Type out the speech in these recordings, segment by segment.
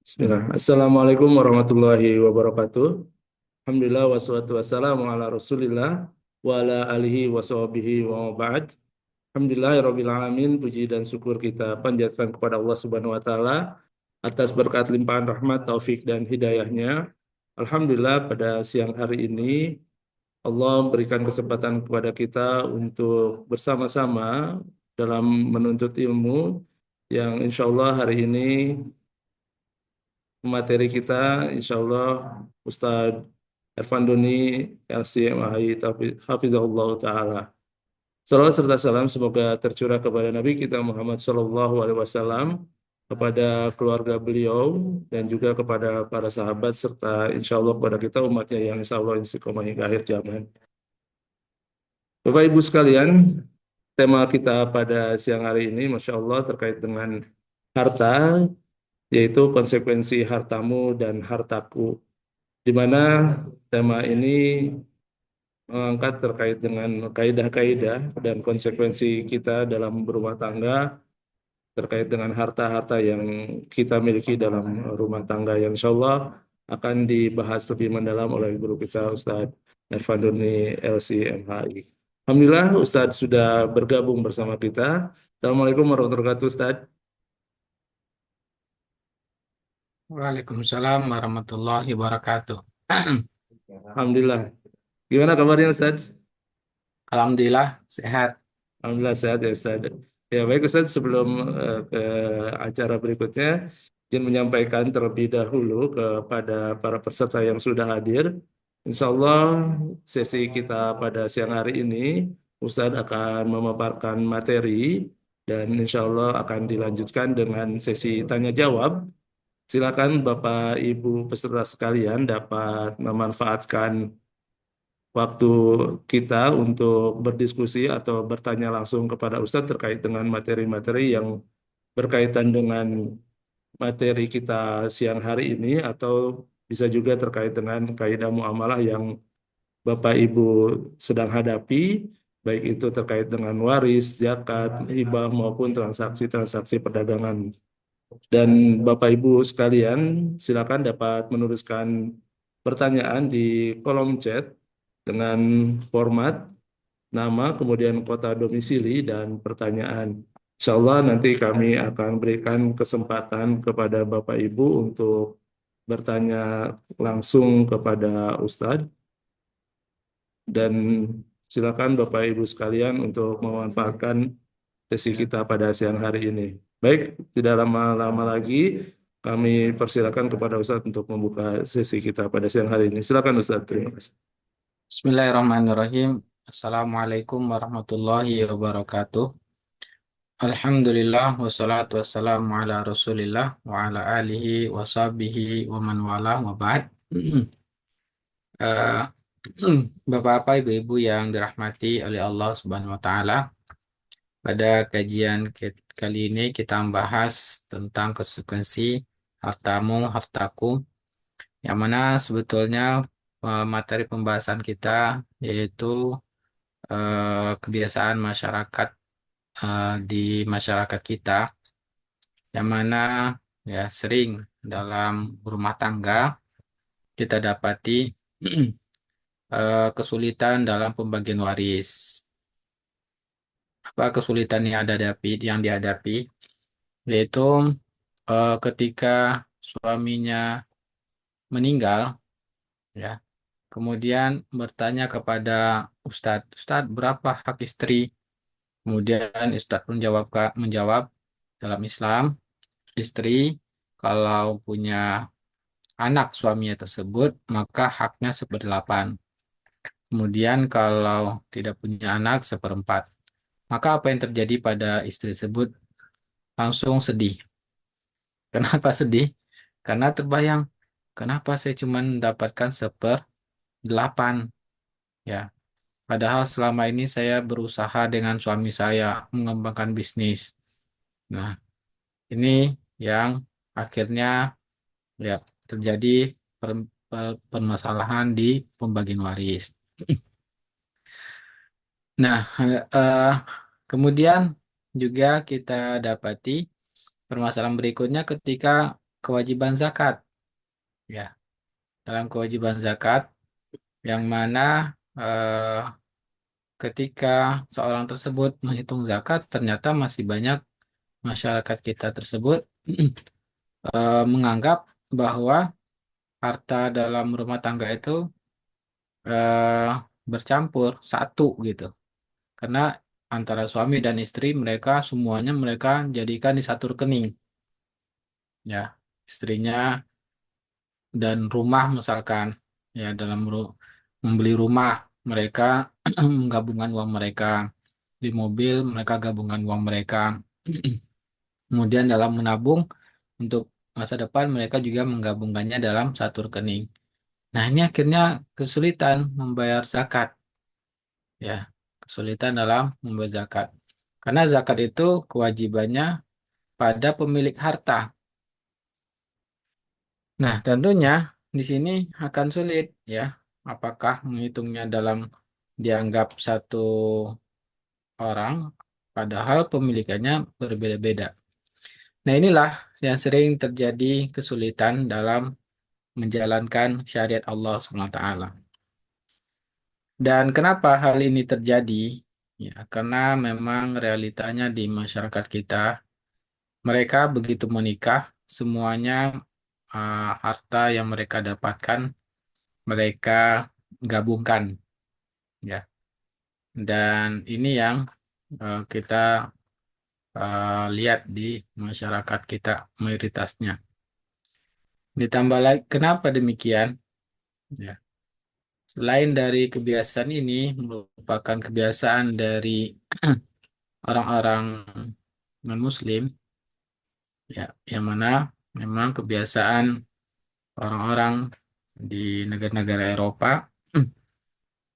Bismillah. Assalamualaikum warahmatullahi wabarakatuh. Alhamdulillah wassalatu wassalamu ala Rasulillah wa ala alihi wa sahbihi wa ba'd. Alhamdulillahirabbil alamin. Puji dan syukur kita panjatkan kepada Allah Subhanahu wa taala atas berkat limpahan rahmat, taufik dan hidayahnya. Alhamdulillah pada siang hari ini Allah berikan kesempatan kepada kita untuk bersama-sama dalam menuntut ilmu yang insya Allah hari ini materi kita insya Allah Ustadz Irfan Doni LCMI Hafizahullah Ta'ala. Salawat serta salam semoga tercurah kepada Nabi kita Muhammad Sallallahu Alaihi Wasallam, kepada keluarga beliau dan juga kepada para sahabat serta insya Allah kepada kita umatnya yang insya Allah istiqomah hingga akhir zaman. Bapak Ibu sekalian, tema kita pada siang hari ini Masya Allah terkait dengan harta, yaitu konsekuensi hartamu dan hartaku, di mana tema ini mengangkat terkait dengan kaidah-kaidah dan konsekuensi kita dalam berumah tangga terkait dengan harta-harta yang kita miliki dalam rumah tangga, yang insya Allah akan dibahas lebih mendalam oleh guru kita Ustadz Irfan Doni LCMHI. Alhamdulillah Ustadz sudah bergabung bersama kita. Assalamualaikum warahmatullahi wabarakatuh Ustadz. Waalaikumsalam warahmatullahi wabarakatuh. Alhamdulillah. Gimana kabarnya Ustadz? Alhamdulillah sehat. Alhamdulillah sehat ya Ustaz. Ya baik Ustaz, sebelum ke acara berikutnya, izin menyampaikan terlebih dahulu kepada para peserta yang sudah hadir. Insya Allah sesi kita pada siang hari ini, Ustadz akan memaparkan materi dan insya Allah akan dilanjutkan dengan sesi tanya jawab. Silakan Bapak Ibu peserta sekalian dapat memanfaatkan waktu kita untuk berdiskusi atau bertanya langsung kepada Ustadz terkait dengan materi-materi yang berkaitan dengan materi kita siang hari ini, atau bisa juga terkait dengan kaidah muamalah yang Bapak Ibu sedang hadapi, baik itu terkait dengan waris, zakat, hibah maupun transaksi-transaksi perdagangan. Dan Bapak Ibu sekalian, silakan dapat menuliskan pertanyaan di kolom chat dengan format nama, kemudian kota domisili dan pertanyaan. Insya Allah nanti kami akan berikan kesempatan kepada Bapak Ibu untuk bertanya langsung kepada Ustadz, dan silakan Bapak Ibu sekalian untuk memanfaatkan sesi kita pada siang hari ini. Baik, tidak lama-lama lagi kami persilakan kepada Ustadz untuk membuka sesi kita pada siang hari ini. Silakan Ustadz, terima kasih. Bismillahirrahmanirrahim. Assalamualaikum warahmatullahi wabarakatuh. Alhamdulillah wassalatu wassalamu ala Rasulillah wa ala alihi wa sahbihi wa man wala wa ba'd. Eh, Bapak-bapak, ibu-ibu yang dirahmati oleh Allah Subhanahu wa taala, pada kajian kali ini kita membahas tentang konsekuensi hartamu, hartaku, yang mana sebetulnya materi pembahasan kita yaitu kebiasaan masyarakat di masyarakat kita, yang mana ya sering dalam rumah tangga kita dapati kesulitan dalam pembagian waris. Apa kesulitan yang dihadapi yaitu ketika suaminya meninggal, ya, kemudian bertanya kepada Ustadz, Ustadz berapa hak istri? Kemudian Ustadz menjawab dalam Islam, istri kalau punya anak suaminya tersebut maka haknya seperdelapan. Kemudian kalau tidak punya anak seperempat. Maka apa yang terjadi pada istri tersebut? Langsung sedih. Kenapa sedih? Karena terbayang, kenapa saya cuma mendapatkan seperdelapan, ya. Padahal selama ini saya berusaha dengan suami saya mengembangkan bisnis. Nah, ini yang akhirnya ya terjadi permasalahan di pembagian waris. Nah, kemudian juga kita dapati permasalahan berikutnya ketika kewajiban zakat. Ya, dalam kewajiban zakat yang mana eh, ketika seorang tersebut menghitung zakat, ternyata masih banyak masyarakat kita tersebut menganggap bahwa harta dalam rumah tangga itu eh, bercampur satu gitu. Karena antara suami dan istri mereka semuanya mereka jadikan di satu rekening. Ya, istrinya dan rumah misalkan ya membeli rumah mereka menggabungkan uang mereka, di mobil mereka gabungan uang mereka. Kemudian dalam menabung untuk masa depan mereka juga menggabungkannya dalam satu rekening. Nah, ini akhirnya kesulitan membayar zakat, ya, kesulitan dalam membayar zakat. Karena zakat itu kewajibannya pada pemilik harta. Nah, tentunya di sini akan sulit, ya. Apakah menghitungnya dalam dianggap satu orang, padahal pemilikannya berbeda-beda. Nah, inilah yang sering terjadi kesulitan dalam menjalankan syariat Allah SWT. Dan kenapa hal ini terjadi? Ya, karena memang realitanya di masyarakat kita, mereka begitu menikah, semuanya harta yang mereka dapatkan, mereka gabungkan, ya. Dan ini yang kita lihat di masyarakat kita mayoritasnya. Ditambah lagi, kenapa demikian? Ya. Selain dari kebiasaan ini merupakan kebiasaan dari orang-orang non-Muslim, ya, yang mana memang kebiasaan orang-orang di negara-negara Eropa,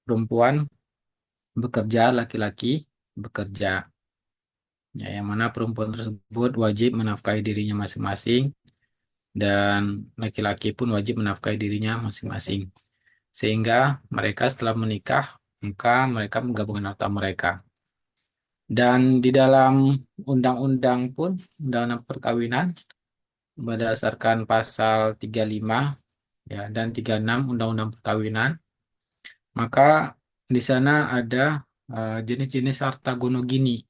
perempuan bekerja, laki-laki bekerja, ya, yang mana perempuan tersebut wajib menafkahi dirinya masing-masing dan laki-laki pun wajib menafkahi dirinya masing-masing. Sehingga mereka setelah menikah, maka mereka menggabungkan harta mereka. Dan di dalam undang-undang pun, undang-undang perkawinan, berdasarkan pasal 35 ya, dan 36 Undang-Undang Perkawinan, maka di sana ada jenis-jenis harta gonogini,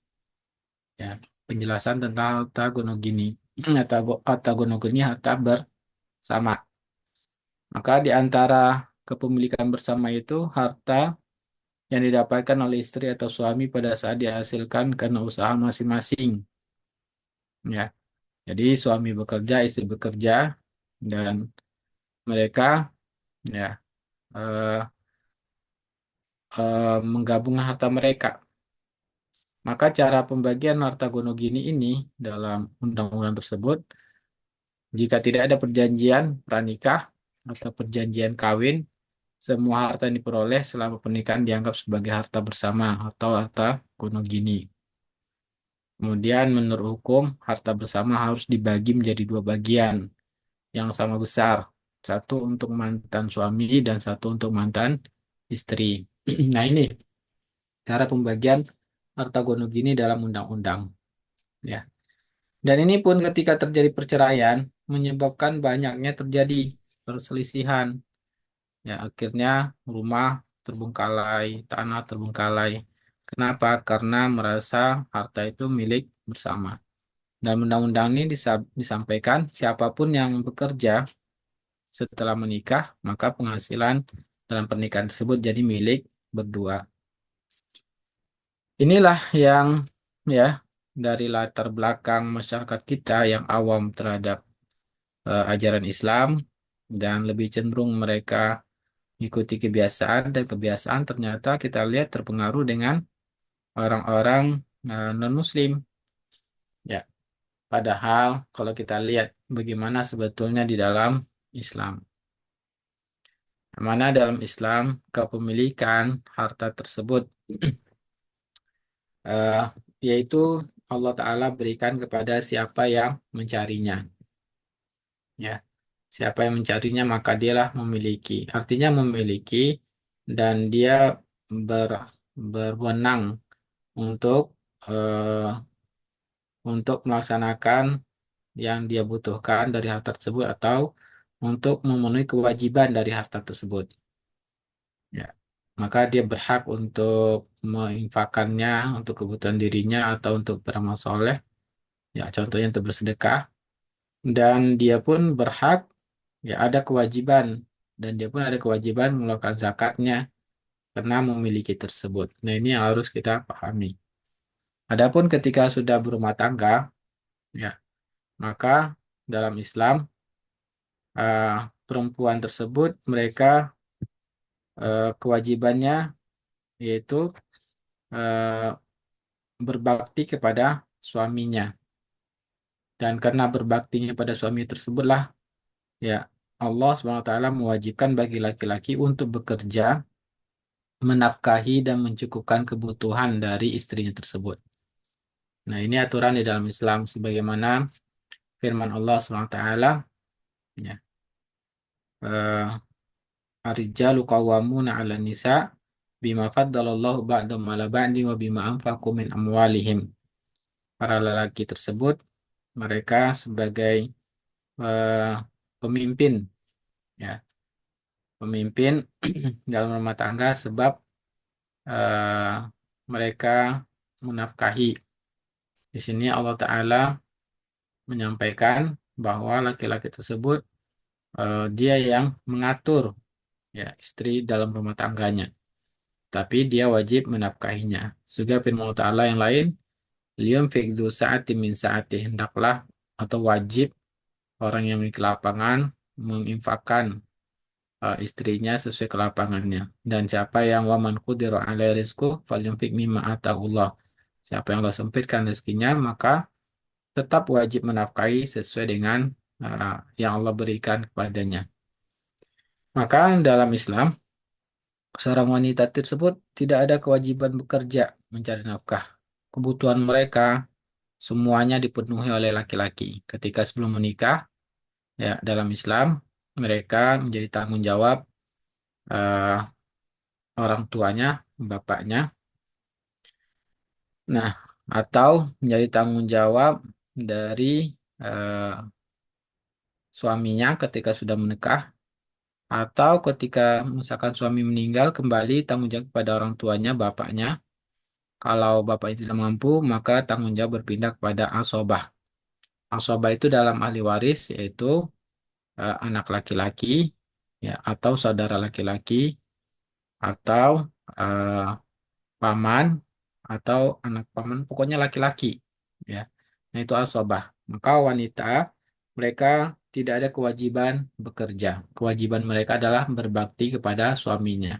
ya, penjelasan tentang harta gonogini. Harta gonogini harta bersama. Maka di antara kepemilikan bersama itu harta yang didapatkan oleh istri atau suami pada saat dihasilkan karena usaha masing-masing. Ya, jadi suami bekerja, istri bekerja, dan mereka ya eh, menggabungkan harta mereka. Maka cara pembagian harta gonogini ini dalam undang-undang tersebut, jika tidak ada perjanjian pranikah atau perjanjian kawin, semua harta yang diperoleh selama pernikahan dianggap sebagai harta bersama atau harta gonogini. Kemudian menurut hukum, harta bersama harus dibagi menjadi dua bagian yang sama besar. Satu untuk mantan suami dan satu untuk mantan istri. Nah, ini cara pembagian harta gonogini dalam undang-undang. Ya. Dan ini pun ketika terjadi perceraian menyebabkan banyaknya terjadi perselisihan. Ya, akhirnya rumah terbengkalai, tanah terbengkalai. Kenapa? Karena merasa harta itu milik bersama. Dan undang-undang ini disampaikan siapapun yang bekerja setelah menikah, maka penghasilan dalam pernikahan tersebut jadi milik berdua. Inilah yang ya dari latar belakang masyarakat kita yang awam terhadap ajaran Islam dan lebih cenderung mereka mengikuti kebiasaan dan kebiasaan ternyata kita lihat terpengaruh dengan orang-orang non-Muslim. Ya, padahal kalau kita lihat bagaimana sebetulnya di dalam Islam, mana dalam Islam kepemilikan harta tersebut eh, yaitu Allah Ta'ala berikan kepada siapa yang mencarinya. Ya, siapa yang mencarinya maka dialah memiliki. Artinya memiliki dan dia ber, berwenang untuk eh, untuk melaksanakan yang dia butuhkan dari harta tersebut atau untuk memenuhi kewajiban dari harta tersebut. Ya. Maka dia berhak untuk menginfakannya untuk kebutuhan dirinya atau untuk beramal soleh. Ya, contohnya untuk bersedekah. Dan dia pun berhak, ya ada kewajiban. Dan dia pun ada kewajiban mengeluarkan zakatnya karena memiliki tersebut. Nah, ini yang harus kita pahami. Adapun ketika sudah berumah tangga, ya, maka dalam Islam eh, perempuan tersebut mereka kewajibannya yaitu eh, berbakti kepada suaminya. Dan karena berbaktinya pada suami tersebutlah, ya Allah SWT mewajibkan bagi laki-laki untuk bekerja, menafkahi dan mencukupkan kebutuhan dari istrinya tersebut. Nah, ini aturan di dalam Islam sebagaimana firman Allah SWT, ya, eh, Ar-rijalu qawwamuna 'alan nisa bima faddalallahu ba'dahum 'ala ba'din wa bima anfaqu min amwalihim. Para lelaki tersebut mereka sebagai eh, pemimpin, ya, pemimpin dalam rumah tangga sebab eh, mereka menafkahi. Di sini Allah Ta'ala menyampaikan bahwa laki-laki tersebut dia yang mengatur, ya, istri dalam rumah tangganya, tapi dia wajib menafkahinya. Juga firman Allah Ta'ala yang lain, liyunfiq dzu sa'atin min sa'atih, hendaklah atau wajib orang yang memiliki lapangan menginfakkan istrinya sesuai kelapangannya. Dan siapa yang waman qudira alaihi rizquh falyunfiq mimma atahullah. Siapa yang Allah sempitkan rezekinya, maka tetap wajib menafkahi sesuai dengan yang Allah berikan kepadanya. Maka dalam Islam, seorang wanita tersebut tidak ada kewajiban bekerja mencari nafkah. Kebutuhan mereka semuanya dipenuhi oleh laki-laki. Ketika sebelum menikah, ya dalam Islam, mereka menjadi tanggung jawab eh, orang tuanya, bapaknya. Nah, atau menjadi tanggung jawab dari eh, suaminya ketika sudah menikah, atau ketika misalkan suami meninggal kembali tanggung jawab kepada orang tuanya, bapaknya. Kalau bapaknya tidak mampu, maka tanggung jawab berpindah kepada asobah. Asobah itu dalam ahli waris yaitu anak laki-laki, ya, atau saudara laki-laki, atau eh, paman, atau anak paman, pokoknya laki-laki, ya. Nah, itu asobah. Maka wanita mereka tidak ada kewajiban bekerja. Kewajiban mereka adalah berbakti kepada suaminya,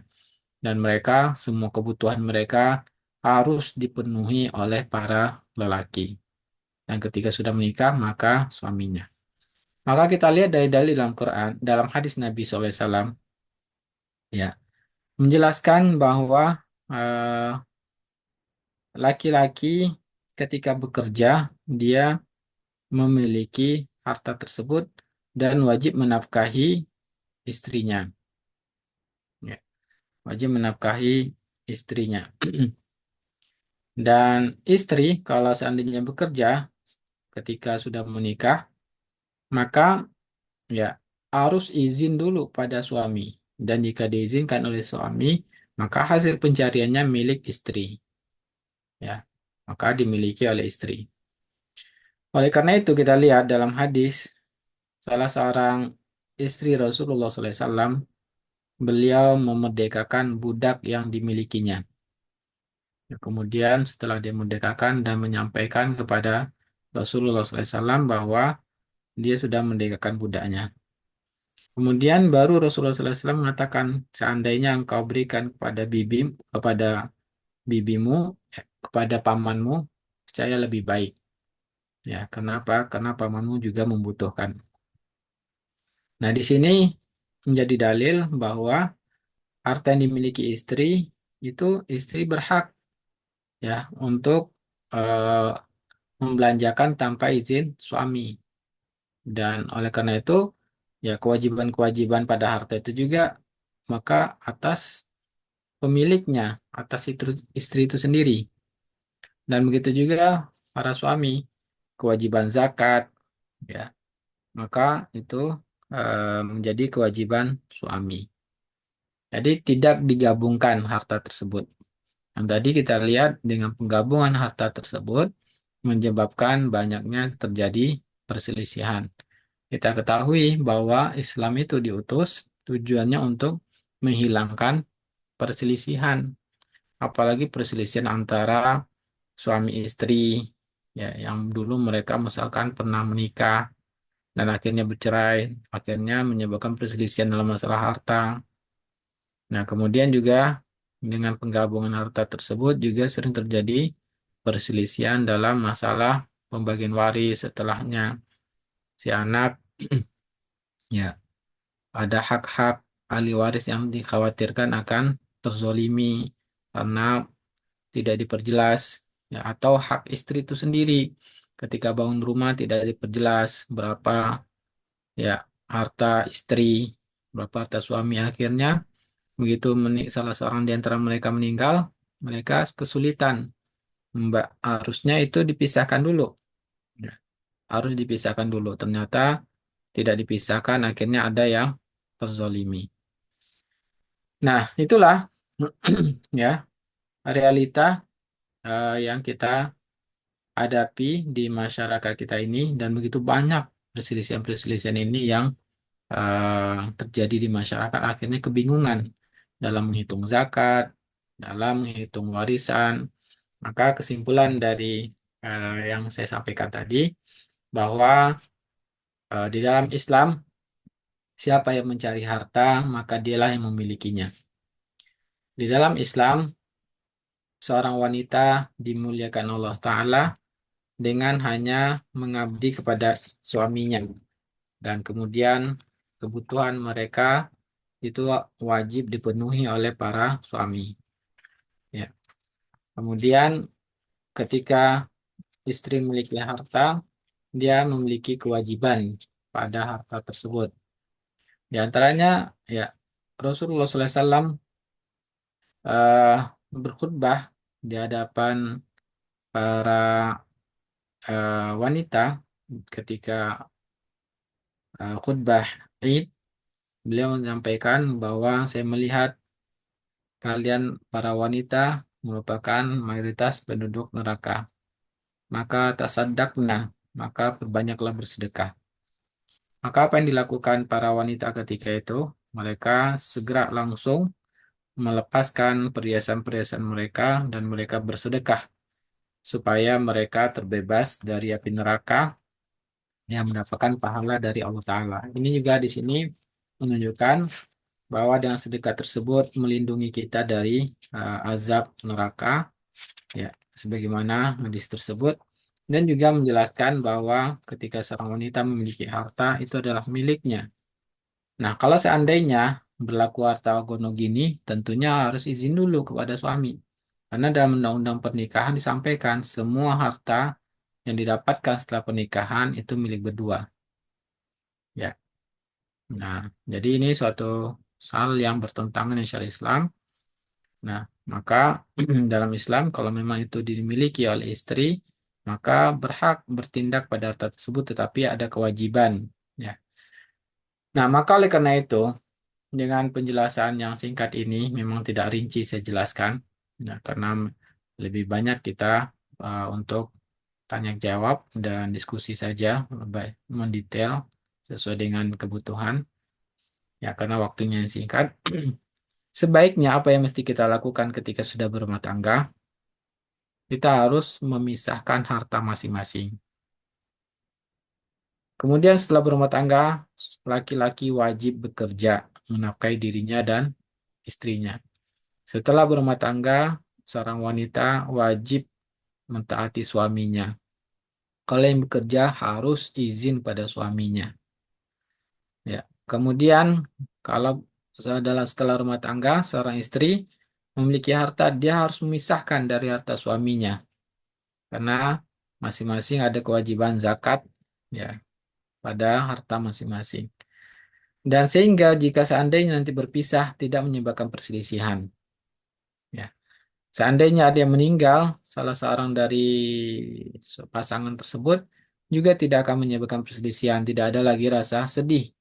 dan mereka semua kebutuhan mereka harus dipenuhi oleh para lelaki. Dan ketika sudah menikah, maka suaminya. Maka kita lihat dari dalil dalam Quran, dalam hadis Nabi SAW, ya, menjelaskan bahwa eh, laki-laki ketika bekerja, dia memiliki harta tersebut dan wajib menafkahi istrinya. Ya, wajib menafkahi istrinya. Dan istri kalau seandainya bekerja ketika sudah menikah, maka ya harus izin dulu pada suami. Dan jika diizinkan oleh suami, maka hasil pencariannya milik istri. Ya, maka dimiliki oleh istri. Oleh karena itu kita lihat dalam hadis salah seorang istri Rasulullah SAW, beliau memerdekakan budak yang dimilikinya. Ya, kemudian setelah dia memerdekakan dan menyampaikan kepada Rasulullah SAW bahwa dia sudah memerdekakan budaknya. Kemudian baru Rasulullah SAW mengatakan, seandainya engkau berikan kepada bibimu, kepada pamanmu, saya lebih baik. Ya, kenapa? Karena pamanmu juga membutuhkan. Nah, di sini menjadi dalil bahwa harta yang dimiliki istri itu istri berhak, ya, untuk eh, membelanjakan tanpa izin suami. Dan oleh karena itu, ya kewajiban-kewajiban pada harta itu juga maka atas pemiliknya, atas istri itu sendiri. Dan begitu juga para suami, kewajiban zakat, ya. Maka itu menjadi kewajiban suami. Jadi tidak digabungkan harta tersebut. Yang tadi kita lihat dengan penggabungan harta tersebut menyebabkan banyaknya terjadi perselisihan. Kita ketahui bahwa Islam itu diutus tujuannya untuk menghilangkan perselisihan, apalagi perselisihan antara suami istri, ya, yang dulu mereka misalkan pernah menikah dan akhirnya bercerai, akhirnya menyebabkan perselisihan dalam masalah harta. Nah, kemudian juga dengan penggabungan harta tersebut juga sering terjadi perselisihan dalam masalah pembagian waris setelahnya si anak, ya, ada hak-hak ahli waris yang dikhawatirkan akan terzolimi karena tidak diperjelas, ya, atau hak istri itu sendiri ketika bangun rumah tidak diperjelas berapa, ya, harta istri, berapa harta suami. Akhirnya begitu salah seorang di antara mereka meninggal, mereka kesulitan. Mbak, harusnya itu dipisahkan dulu. Ya, harus dipisahkan dulu. Ternyata tidak dipisahkan, akhirnya ada yang terzolimi. Nah, itulah ya realita yang kita hadapi di masyarakat kita ini, dan begitu banyak perselisihan-perselisihan ini yang terjadi di masyarakat, akhirnya kebingungan dalam menghitung zakat, dalam menghitung warisan. Maka kesimpulan dari yang saya sampaikan tadi bahwa di dalam Islam siapa yang mencari harta maka dialah yang memilikinya. Di dalam Islam seorang wanita dimuliakan Allah Ta'ala dengan hanya mengabdi kepada suaminya, dan kemudian kebutuhan mereka itu wajib dipenuhi oleh para suami. Ya. Kemudian ketika istri memiliki harta, dia memiliki kewajiban pada harta tersebut. Di antaranya, ya, Rasulullah SAW eh, berkhutbah di hadapan para wanita ketika khutbah Id. Beliau menyampaikan bahwa saya melihat kalian para wanita merupakan mayoritas penduduk neraka. Maka tasaddaqna, maka perbanyaklah bersedekah. Maka apa yang dilakukan para wanita ketika itu? Mereka segera langsung melepaskan perhiasan-perhiasan mereka dan mereka bersedekah supaya mereka terbebas dari api neraka yang mendapatkan pahala dari Allah Ta'ala. Ini juga di sini menunjukkan bahwa dengan sedekah tersebut melindungi kita dari azab neraka, ya, sebagaimana hadis tersebut, dan juga menjelaskan bahwa ketika seorang wanita memiliki harta itu adalah miliknya. Nah, kalau seandainya berlaku harta gono gini, tentunya harus izin dulu kepada suami. Karena dalam undang-undang pernikahan disampaikan semua harta yang didapatkan setelah pernikahan itu milik berdua. Ya. Nah, jadi ini suatu hal yang bertentangan dengan syariat Islam. Nah, maka dalam Islam kalau memang itu dimiliki oleh istri, maka berhak bertindak pada harta tersebut, tetapi ada kewajiban. Ya. Nah, maka oleh karena itu, dengan penjelasan yang singkat ini memang tidak rinci saya jelaskan, nah, karena lebih banyak kita untuk tanya jawab dan diskusi saja, lebih mendetail sesuai dengan kebutuhan. Ya, karena waktunya yang singkat. Sebaiknya apa yang mesti kita lakukan ketika sudah berumah tangga? Kita harus memisahkan harta masing-masing. Kemudian setelah berumah tangga, laki-laki wajib bekerja menafkahi dirinya dan istrinya. Setelah berumah tangga, seorang wanita wajib mentaati suaminya. Kalau yang bekerja harus izin pada suaminya. Ya. Kemudian kalau setelah rumah tangga, seorang istri memiliki harta, dia harus memisahkan dari harta suaminya. Karena masing-masing ada kewajiban zakat, ya, pada harta masing-masing. Dan sehingga jika seandainya nanti berpisah tidak menyebabkan perselisihan. Ya. Seandainya ada yang meninggal, salah seorang dari pasangan tersebut, juga tidak akan menyebabkan perselisihan. Tidak ada lagi rasa sedih.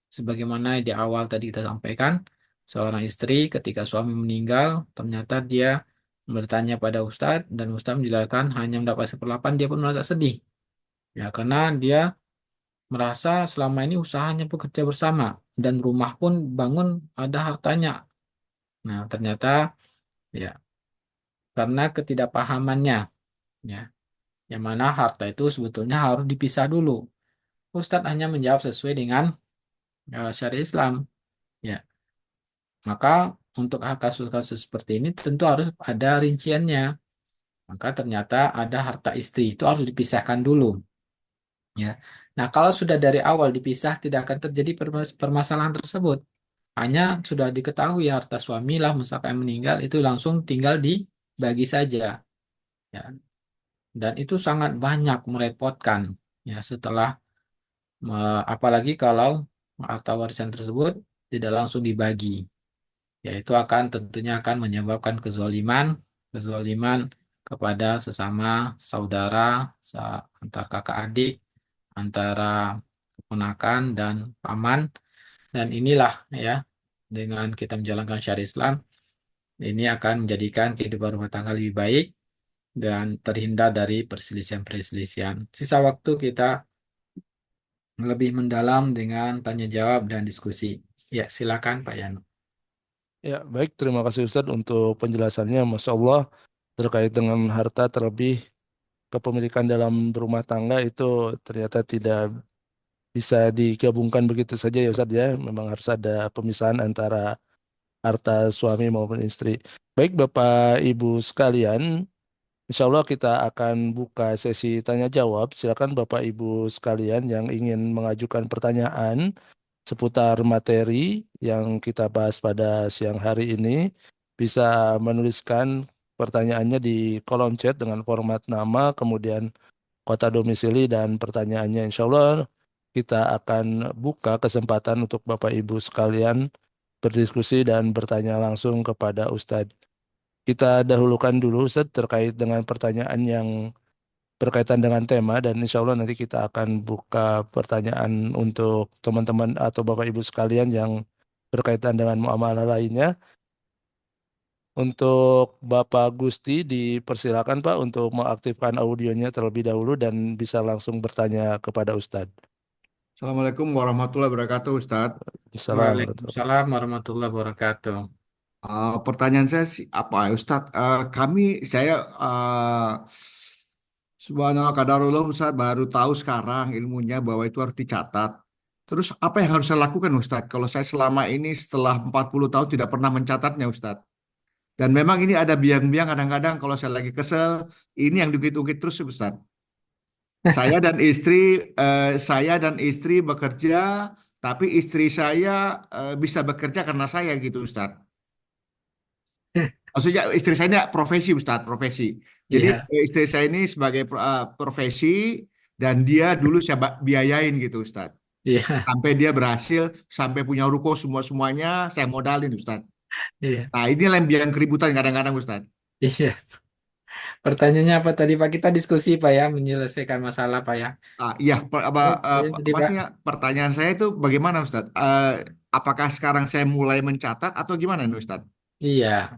Sebagaimana di awal tadi kita sampaikan, seorang istri ketika suami meninggal, ternyata dia bertanya pada Ustadz dan Ustadz menjelaskan hanya mendapat seperlapan, dia pun merasa sedih. Ya, karena dia merasa selama ini usahanya bekerja bersama dan rumah pun bangun ada hartanya. Nah, ternyata ya karena ketidakpahamannya, ya, yang mana harta itu sebetulnya harus dipisah dulu. Ustadz hanya menjawab sesuai dengan syariat Islam. Ya, maka untuk kasus-kasus seperti ini tentu harus ada rinciannya. Maka ternyata ada harta istri itu harus dipisahkan dulu. Ya. Nah, kalau sudah dari awal dipisah tidak akan terjadi permasalahan tersebut. Hanya sudah diketahui harta suami lah misalkan meninggal itu langsung tinggal dibagi saja. Ya. Dan itu sangat banyak merepotkan. Ya, setelah apalagi kalau harta warisan tersebut tidak langsung dibagi. Yaitu akan tentunya akan menyebabkan kezaliman kepada sesama saudara, antar kakak adik, antara keponakan dan paman. Dan inilah ya, dengan kita menjalankan syariat Islam, ini akan menjadikan kehidupan rumah tangga lebih baik dan terhindar dari perselisihan-perselisihan. Sisa waktu kita lebih mendalam dengan tanya jawab dan diskusi. Ya, silakan Pak Yanu. Ya, baik. Terima kasih Ustadz untuk penjelasannya. Masya Allah, terkait dengan harta terlebih kepemilikan dalam rumah tangga itu ternyata tidak bisa digabungkan begitu saja ya Ustadz ya. Memang harus ada pemisahan antara harta suami maupun istri. Baik Bapak Ibu sekalian, insya Allah kita akan buka sesi tanya jawab. Silakan Bapak Ibu sekalian yang ingin mengajukan pertanyaan seputar materi yang kita bahas pada siang hari ini bisa menuliskan pertanyaannya di kolom chat dengan format nama, kemudian kota domisili dan pertanyaannya. Insya Allah kita akan buka kesempatan untuk Bapak Ibu sekalian berdiskusi dan bertanya langsung kepada Ustadz. Kita dahulukan dulu Ustadz terkait dengan pertanyaan yang berkaitan dengan tema dan insya Allah nanti kita akan buka pertanyaan untuk teman-teman atau Bapak Ibu sekalian yang berkaitan dengan muamalah lainnya. Untuk Bapak Gusti dipersilakan Pak untuk mengaktifkan audionya terlebih dahulu dan bisa langsung bertanya kepada Ustadz. Assalamualaikum warahmatullahi wabarakatuh, Ustadz. Assalamualaikum. Waalaikumsalam warahmatullahi wabarakatuh. Pertanyaan saya sih apa, ya, Ustadz? Saya subhanallah kadarullah, Ustadz, baru tahu sekarang ilmunya bahwa itu harus dicatat. Terus apa yang harus saya lakukan, Ustadz? Kalau saya selama ini setelah 40 tahun tidak pernah mencatatnya, Ustadz. Dan memang ini ada biang-biang kadang-kadang kalau saya lagi kesel, ini yang diungkit-ungkit terus, Ustadz. Saya dan istri bekerja, tapi istri saya bisa bekerja karena saya gitu, Ustaz. Maksudnya istri saya ini profesi, Ustaz, profesi. Jadi Iya, istri saya ini sebagai profesi dan dia dulu saya biayain gitu, Ustaz. iya, Sampai dia berhasil, sampai punya ruko semuanya saya modalin, Ustaz. iya, Nah, inilah yang keributan kadang-kadang, Ustaz. iya. Pertanyaannya apa tadi Pak? Kita diskusi Pak ya, menyelesaikan masalah Pak ya. Iya, Tadi Pak. maksudnya pertanyaan saya itu bagaimana, Ustaz? Apakah sekarang saya mulai mencatat atau gimana, nih, Ustaz? Iya,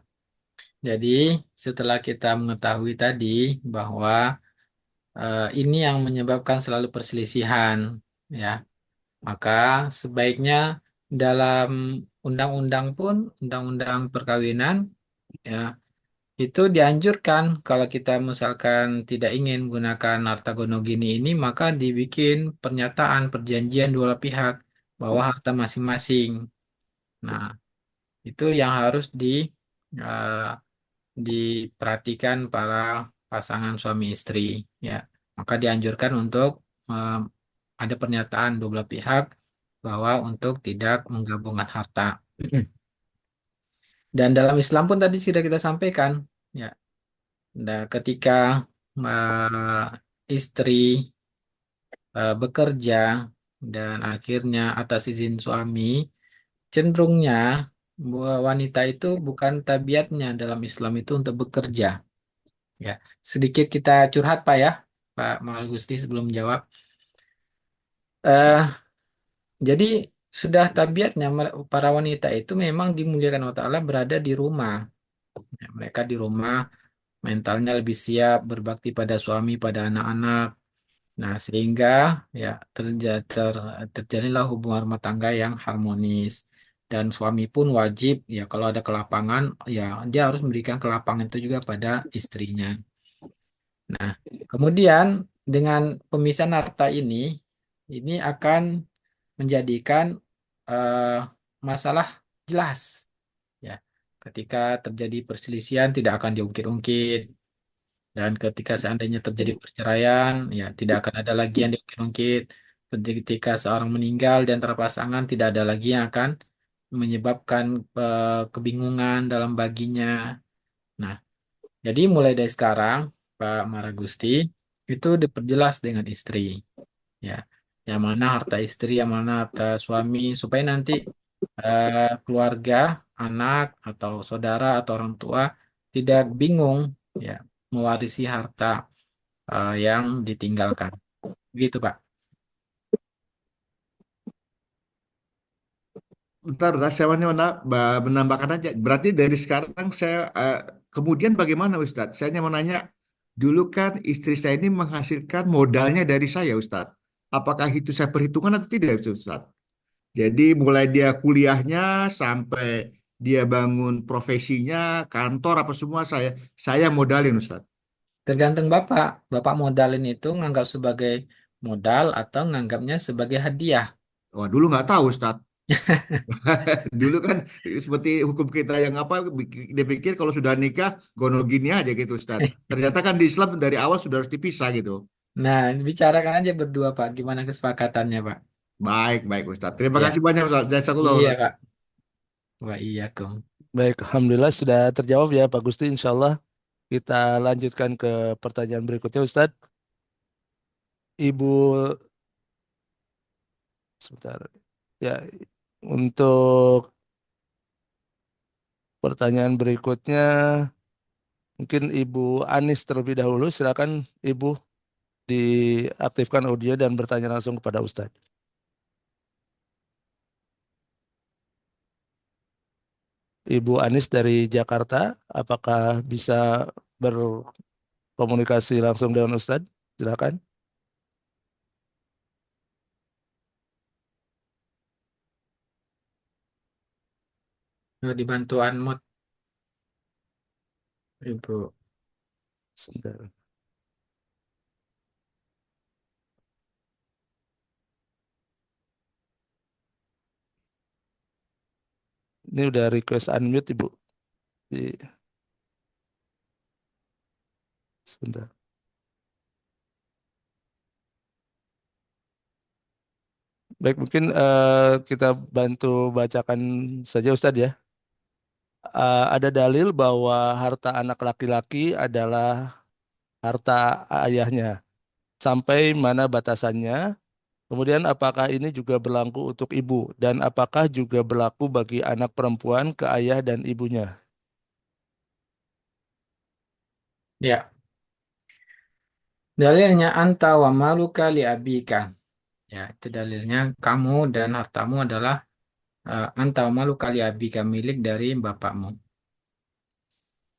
jadi setelah kita mengetahui tadi bahwa ini yang menyebabkan selalu perselisihan, ya, maka sebaiknya dalam undang-undang pun, undang-undang perkawinan, ya, itu dianjurkan kalau kita misalkan tidak ingin menggunakan harta gonogini ini, maka dibikin pernyataan perjanjian dua pihak bahwa harta masing-masing. Nah, itu yang harus eh, diperhatikan para pasangan suami istri. Ya, maka dianjurkan untuk eh, ada pernyataan dua belah pihak bahwa untuk tidak menggabungkan harta. Dan dalam Islam pun tadi sudah kita sampaikan, ya. Nah, ketika istri bekerja dan akhirnya atas izin suami, cenderungnya wanita itu bukan tabiatnya dalam Islam itu untuk bekerja. Ya, sedikit kita curhat Pak ya. Pak Malagusti sebelum jawab. Eh, jadi sudah tabiatnya para wanita itu memang dimuliakan Allah Ta'ala berada di rumah. Ya, mereka di rumah mentalnya lebih siap berbakti pada suami, pada anak-anak. Nah, sehingga ya terjalinlah hubungan rumah tangga yang harmonis. Dan suami pun wajib ya kalau ada kelapangan ya dia harus memberikan kelapangan itu juga pada istrinya. Nah, kemudian dengan pemisahan harta ini akan menjadikan eh, masalah jelas ya. Ketika terjadi perselisihan tidak akan diungkit-ungkit. Dan ketika seandainya terjadi perceraian, ya tidak akan ada lagi yang diungkit-ungkit. Ketika seorang meninggal di antara pasangan, tidak ada lagi yang akan menyebabkan kebingungan dalam baginya. Nah, jadi mulai dari sekarang, Pak Maragusti, itu diperjelas dengan istri. Ya, yang mana harta istri, yang mana harta suami, supaya nanti keluarga, anak, atau saudara, atau orang tua tidak bingung ya mewarisi harta yang ditinggalkan. Gitu, Pak. Bentar, saya menambahkan aja. Berarti dari sekarang saya kemudian bagaimana Ustadz? Saya hanya mau nanya, dulu kan istri saya ini menghasilkan modalnya dari saya Ustadz. Apakah itu saya perhitungkan atau tidak Ustadz? Jadi mulai dia kuliahnya sampai dia bangun profesinya, kantor apa semua saya modalin Ustadz. Tergantung Bapak. Bapak modalin itu nganggap sebagai modal atau nganggapnya sebagai hadiah. Wah dulu nggak tahu Ustadz. Dulu kan seperti hukum kita yang apa dia pikir kalau sudah nikah gono gini aja gitu Ustaz. Ternyata kan di Islam dari awal sudah harus dipisah gitu. Nah, bicarakan aja berdua, Pak. Gimana kesepakatannya, Pak? Baik, baik Ustaz. Terima kasih Ya, banyak Ustaz. Jazakallah. iya, Pak. Wah, iya, Kum. Baik, Alhamdulillah sudah terjawab ya Pak Gusti. Insya Allah kita lanjutkan ke pertanyaan berikutnya Ustadz. Ibu, sebentar. Ya, untuk pertanyaan berikutnya mungkin Ibu Anis terlebih dahulu. Silakan Ibu diaktifkan audio dan bertanya langsung kepada Ustadz. Ibu Anis dari Jakarta, apakah bisa berkomunikasi langsung dengan Ustadz? Silakan. Dibantu unmute, Ibu. Sebentar. Ini udah request unmute Ibu. Sebentar. Baik, mungkin kita bantu bacakan saja Ustadz ya. Ada dalil bahwa harta anak laki-laki adalah harta ayahnya. Sampai mana batasannya? Kemudian apakah ini juga berlaku untuk ibu? Dan apakah juga berlaku bagi anak perempuan ke ayah dan ibunya? Ya, dalilnya anta wa maluka li abika. Ya, itu dalilnya kamu dan hartamu adalah anta wa maluka li abika milik dari bapakmu.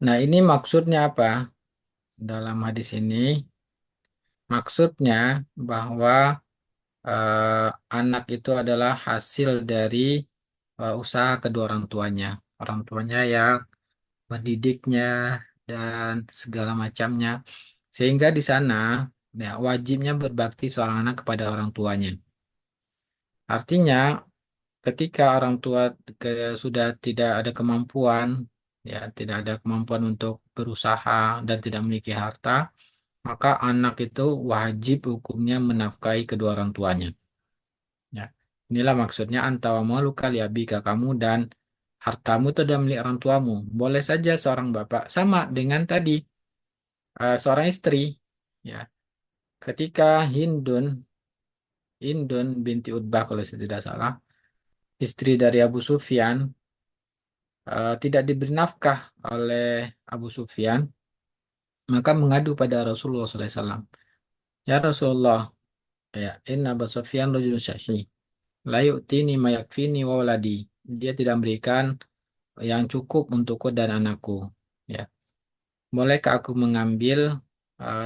Nah, ini maksudnya apa? Dalam hadis ini, maksudnya bahwa anak itu adalah hasil dari usaha kedua orang tuanya. Orang tuanya yang mendidiknya dan segala macamnya. Sehingga di sana ya, wajibnya berbakti seorang anak kepada orang tuanya. Artinya, ketika orang tua sudah tidak ada kemampuan, ya tidak ada kemampuan untuk berusaha dan tidak memiliki harta, maka anak itu wajib hukumnya menafkahi kedua orang tuanya. Ya, inilah maksudnya antawamaluka liabika kamu dan hartamu itu adalah milik orang tuamu. Boleh saja seorang bapak sama dengan tadi seorang istri. Ya, ketika Hindun binti Utbah kalau saya tidak salah, istri dari Abu Sufyan tidak diberi nafkah oleh Abu Sufyan, maka mengadu pada Rasulullah SAW. Ya Rasulullah, ya, inna Abu Sufyan rajulun syahih. La yu'tini ma yakfini wa waladi. Dia tidak memberikan yang cukup untukku dan anakku. Ya. Bolehkah aku mengambil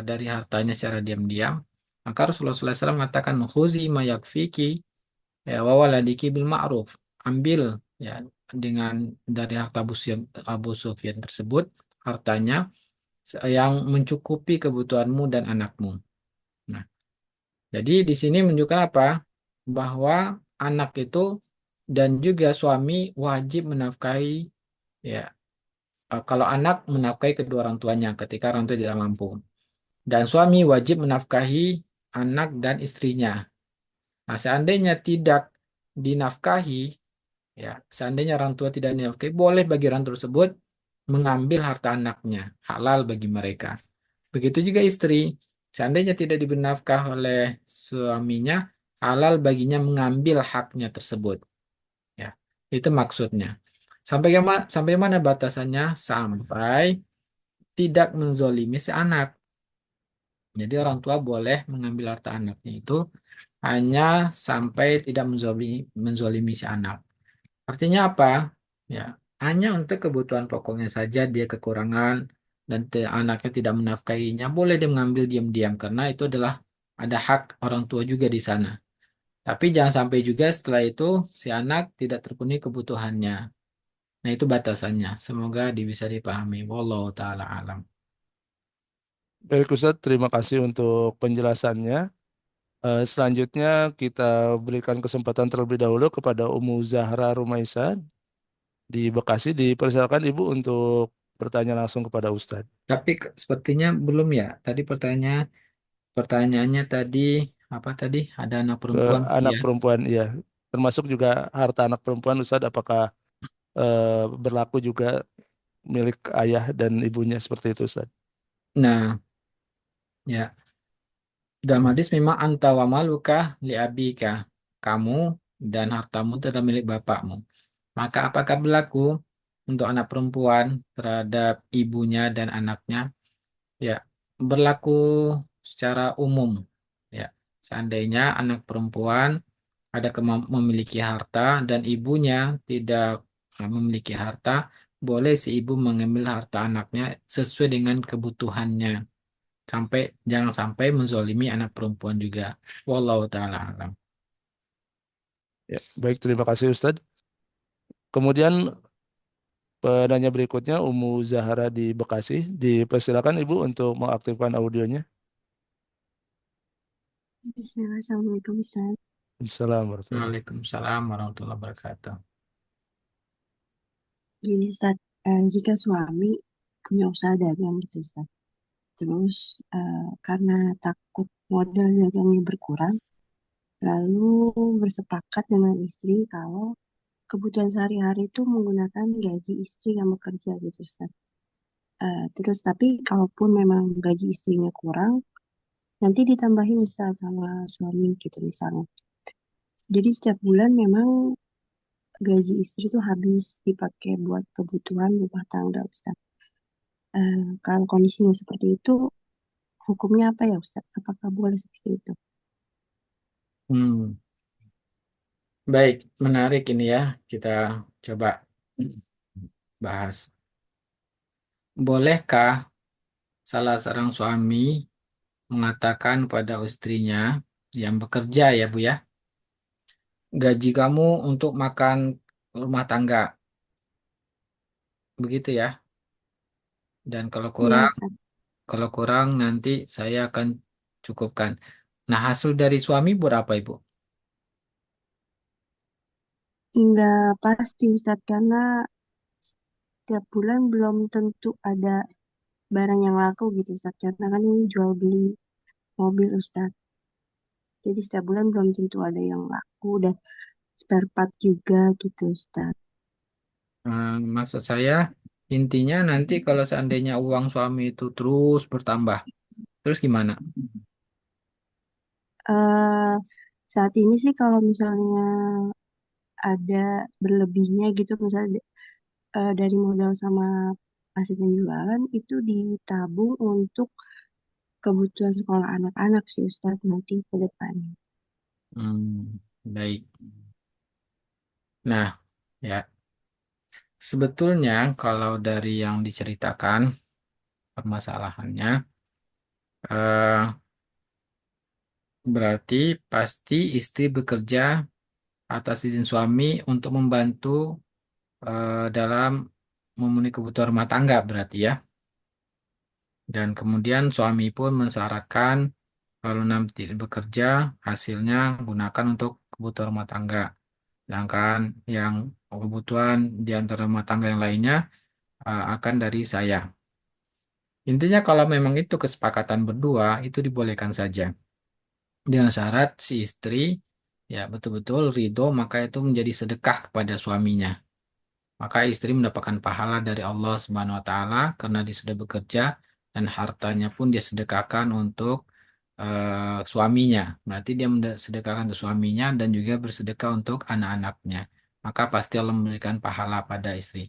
dari hartanya secara diam-diam? Maka Rasulullah SAW mengatakan, khuzi ma yakfiki ya, wa waladiki bil ma'ruf. Ambil ya dengan dari harta Abu Sufyan tersebut, hartanya yang mencukupi kebutuhanmu dan anakmu. Nah, jadi di sini menunjukkan apa? Bahwa anak itu dan juga suami wajib menafkahi ya kalau anak menafkahi kedua orang tuanya ketika orang tua tidak mampu. Dan suami wajib menafkahi anak dan istrinya. Nah, seandainya tidak dinafkahi, ya, seandainya orang tua tidak dinafkahi, boleh bagi orang tersebut mengambil harta anaknya, halal bagi mereka. Begitu juga istri, seandainya tidak diberi nafkah oleh suaminya, halal baginya mengambil haknya tersebut. Ya, itu maksudnya. Sampai mana batasannya? Sampai tidak menzolimi si anak. Jadi orang tua boleh mengambil harta anaknya itu hanya sampai tidak menzolimi si anak. Artinya apa? Ya, hanya untuk kebutuhan pokoknya saja dia kekurangan dan anaknya tidak menafkahinya, boleh dia mengambil diam-diam karena itu adalah ada hak orang tua juga di sana. Tapi jangan sampai juga setelah itu si anak tidak terpenuhi kebutuhannya. Nah, itu batasannya. Semoga bisa dipahami. Wallahu taala alam. Baik Ustadz, terima kasih untuk penjelasannya. Selanjutnya kita berikan kesempatan terlebih dahulu kepada Umu Zahra Rumaisa di Bekasi. Dipersilakan Ibu untuk bertanya langsung kepada Ustadz. Tapi sepertinya belum ya. Tadi pertanyaannya tadi apa tadi? Ada anak Ke perempuan anak ya. perempuan, iya. Termasuk juga harta anak perempuan, Ustadz, apakah berlaku juga milik ayah dan ibunya seperti itu, Ustadz? Nah, ya. Dalam hadis memang anta wa maluka li abika. Kamu dan hartamu itu adalah milik bapakmu. Maka apakah berlaku untuk anak perempuan terhadap ibunya dan anaknya? Ya, berlaku secara umum. Ya, seandainya anak perempuan ada memiliki harta dan ibunya tidak memiliki harta, boleh si ibu mengambil harta anaknya sesuai dengan kebutuhannya. Jangan sampai menzolimi anak perempuan juga. Wallahu taala alam. Ya, baik, terima kasih Ustadz. Kemudian penanya berikutnya Umu Zahra di Bekasi. Dipersilakan Ibu untuk mengaktifkan audionya. Bismillah, Assalamualaikum Ustaz. Assalamualaikum warahmatullahi wabarakatuh. Waalaikumsalam warahmatullahi wabarakatuh. Gini Ustaz, jika suami punya usaha dagang gitu Ustaz, terus karena takut modal dagangnya berkurang, lalu bersepakat dengan istri kalau kebutuhan sehari-hari itu menggunakan gaji istri yang bekerja gitu Ustaz. Terus tapi kalaupun memang gaji istrinya kurang, nanti ditambahin Ustaz sama suami gitu misalnya. Jadi setiap bulan memang gaji istri tuh habis dipakai buat kebutuhan rumah tangga, Ustaz. Kalau kondisinya seperti itu, hukumnya apa ya, Ustaz? Apakah boleh seperti itu? Hmm, baik, menarik ini ya. Kita coba bahas. Bolehkah salah seorang suami mengatakan pada istrinya yang bekerja ya Bu ya, gaji kamu untuk makan rumah tangga, begitu ya. Dan Iya, Ustaz. kalau kurang nanti saya akan cukupkan. Nah, hasil dari suami berapa Ibu? Nggak pasti, Ustaz, karena setiap bulan belum tentu ada barang yang laku gitu, Ustaz. Karena kan ini jual beli mobil, Ustaz. Jadi setiap bulan belum tentu ada yang laku dan spare part juga gitu, Ustaz. Maksud saya intinya nanti kalau seandainya uang suami itu terus bertambah, terus gimana? Eh saat ini sih kalau misalnya ada berlebihnya gitu, misalnya dari modal sama hasil penjualan itu ditabung untuk kebutuhan sekolah anak-anak sih Ustadz nanti ke depannya. Baik. Nah, ya, sebetulnya kalau dari yang diceritakan permasalahannya, eh, berarti pasti istri bekerja atas izin suami untuk membantu dalam memenuhi kebutuhan rumah tangga berarti ya. Dan kemudian suami pun mensyaratkan kalau nanti bekerja hasilnya gunakan untuk kebutuhan rumah tangga. Sedangkan yang kebutuhan di antara rumah tangga yang lainnya akan dari saya. Intinya kalau memang itu kesepakatan berdua itu dibolehkan saja. Dengan syarat si istri ya betul-betul ridho maka itu menjadi sedekah kepada suaminya. Maka istri mendapatkan pahala dari Allah Subhanahu wa taala karena dia sudah bekerja dan hartanya pun dia sedekahkan untuk suaminya. Berarti dia sedekahkan untuk suaminya dan juga bersedekah untuk anak-anaknya. Maka pasti Allah memberikan pahala pada istri.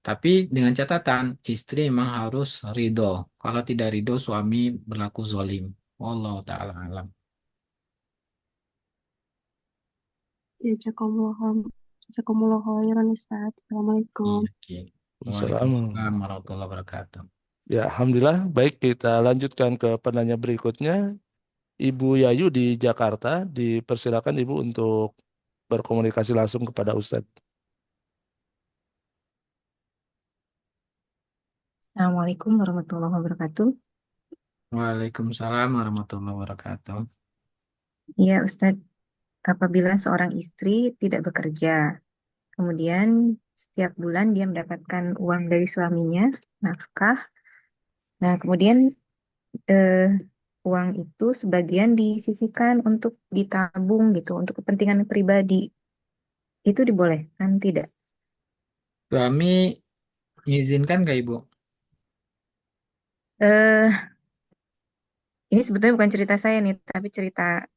Tapi dengan catatan istri memang harus ridho. Kalau tidak ridho suami berlaku zolim. Wallahu taala alam. Jazakumullah khairan Ustadz. Assalamualaikum. Iya, iya. Assalamualaikum. Waalaikumsalam warahmatullahi wabarakatuh. Ya, alhamdulillah. Baik, kita lanjutkan ke penanya berikutnya. Ibu Yayu di Jakarta, dipersilakan Ibu untuk berkomunikasi langsung kepada Ustadz. Assalamualaikum warahmatullahi wabarakatuh. Waalaikumsalam warahmatullahi wabarakatuh. Ya, Ustadz, apabila seorang istri tidak bekerja, kemudian setiap bulan dia mendapatkan uang dari suaminya, nafkah. Nah, kemudian eh, uang itu sebagian disisihkan untuk ditabung gitu, untuk kepentingan pribadi. Itu dibolehkan tidak? Suami mengizinkan nggak Ibu? Eh, ini sebetulnya bukan cerita saya nih, tapi cerita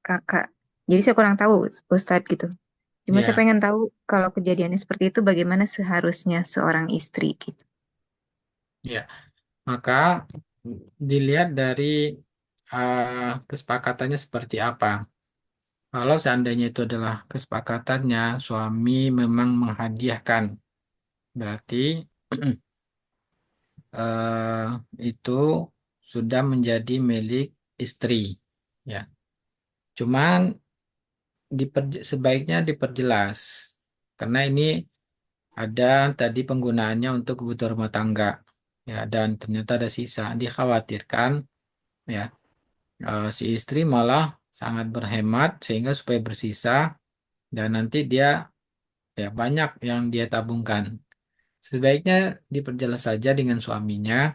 kakak. Jadi saya kurang tahu, Ustadz gitu. Cuma saya Ya, pengen tahu kalau kejadiannya seperti itu bagaimana seharusnya seorang istri gitu. ya. Maka dilihat dari kesepakatannya seperti apa. Kalau seandainya itu adalah kesepakatannya, suami memang menghadiahkan, berarti eh, itu sudah menjadi milik istri. Ya, cuman sebaiknya diperjelas, karena ini ada tadi penggunaannya untuk kebutuhan rumah tangga, ya, dan ternyata ada sisa. Dikhawatirkan, ya, si istri malah sangat berhemat sehingga supaya bersisa dan nanti dia ya banyak yang dia tabungkan. Sebaiknya diperjelas saja dengan suaminya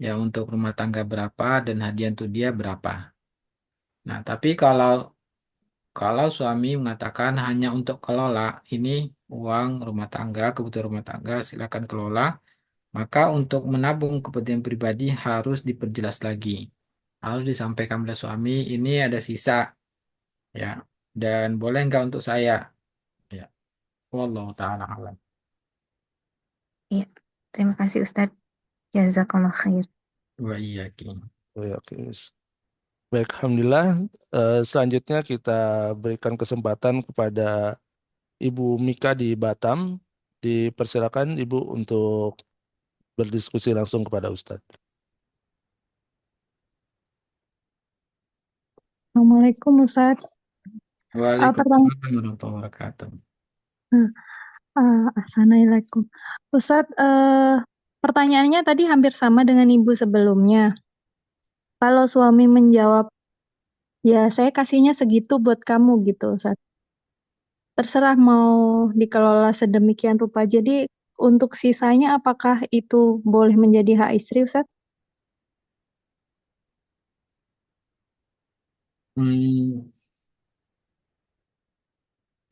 ya untuk rumah tangga berapa dan hadiah untuk dia berapa. Nah, tapi kalau kalau suami mengatakan hanya untuk kelola ini uang rumah tangga, kebutuhan rumah tangga silakan kelola, maka untuk menabung kepentingan pribadi harus diperjelas lagi. Harus disampaikan pada suami ini ada sisa ya dan boleh nggak untuk saya ya. Wallahu taala alam. Iya, terima kasih Ustadz. Jazakallah khair. Wa iyyakum. Oh, ya, oke. Baik, alhamdulillah. Selanjutnya kita berikan kesempatan kepada Ibu Mika di Batam. Dipersilakan Ibu untuk berdiskusi langsung kepada Ustadz. Assalamualaikum Ustadz. Pertanyaan, Waalaikumsalam warahmatullahi wabarakatuh. Assalamualaikum. Ustadz, pertanyaannya tadi hampir sama dengan Ibu sebelumnya. Kalau suami menjawab, ya saya kasihnya segitu buat kamu gitu Ustadz. Terserah mau dikelola sedemikian rupa. Jadi untuk sisanya apakah itu boleh menjadi hak istri Ustadz? Hmm,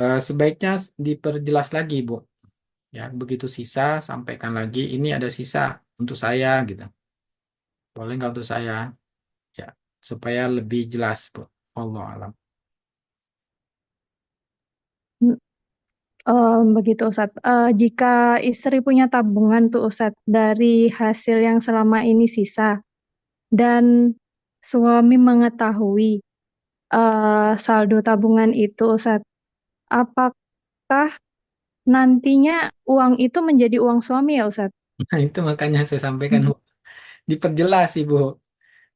sebaiknya diperjelas lagi, Bu. Ya, begitu sisa, sampaikan lagi. Ini ada sisa untuk saya, gitu. Boleh nggak untuk saya? Ya, supaya lebih jelas, Bu. Allah alam. Begitu Ustadz. Jika istri punya tabungan tuh Ustadz dari hasil yang selama ini sisa. dan suami mengetahui saldo tabungan itu, Ustadz, apakah nantinya uang itu menjadi uang suami ya, Ustadz? Nah, itu makanya saya sampaikan diperjelas, Ibu.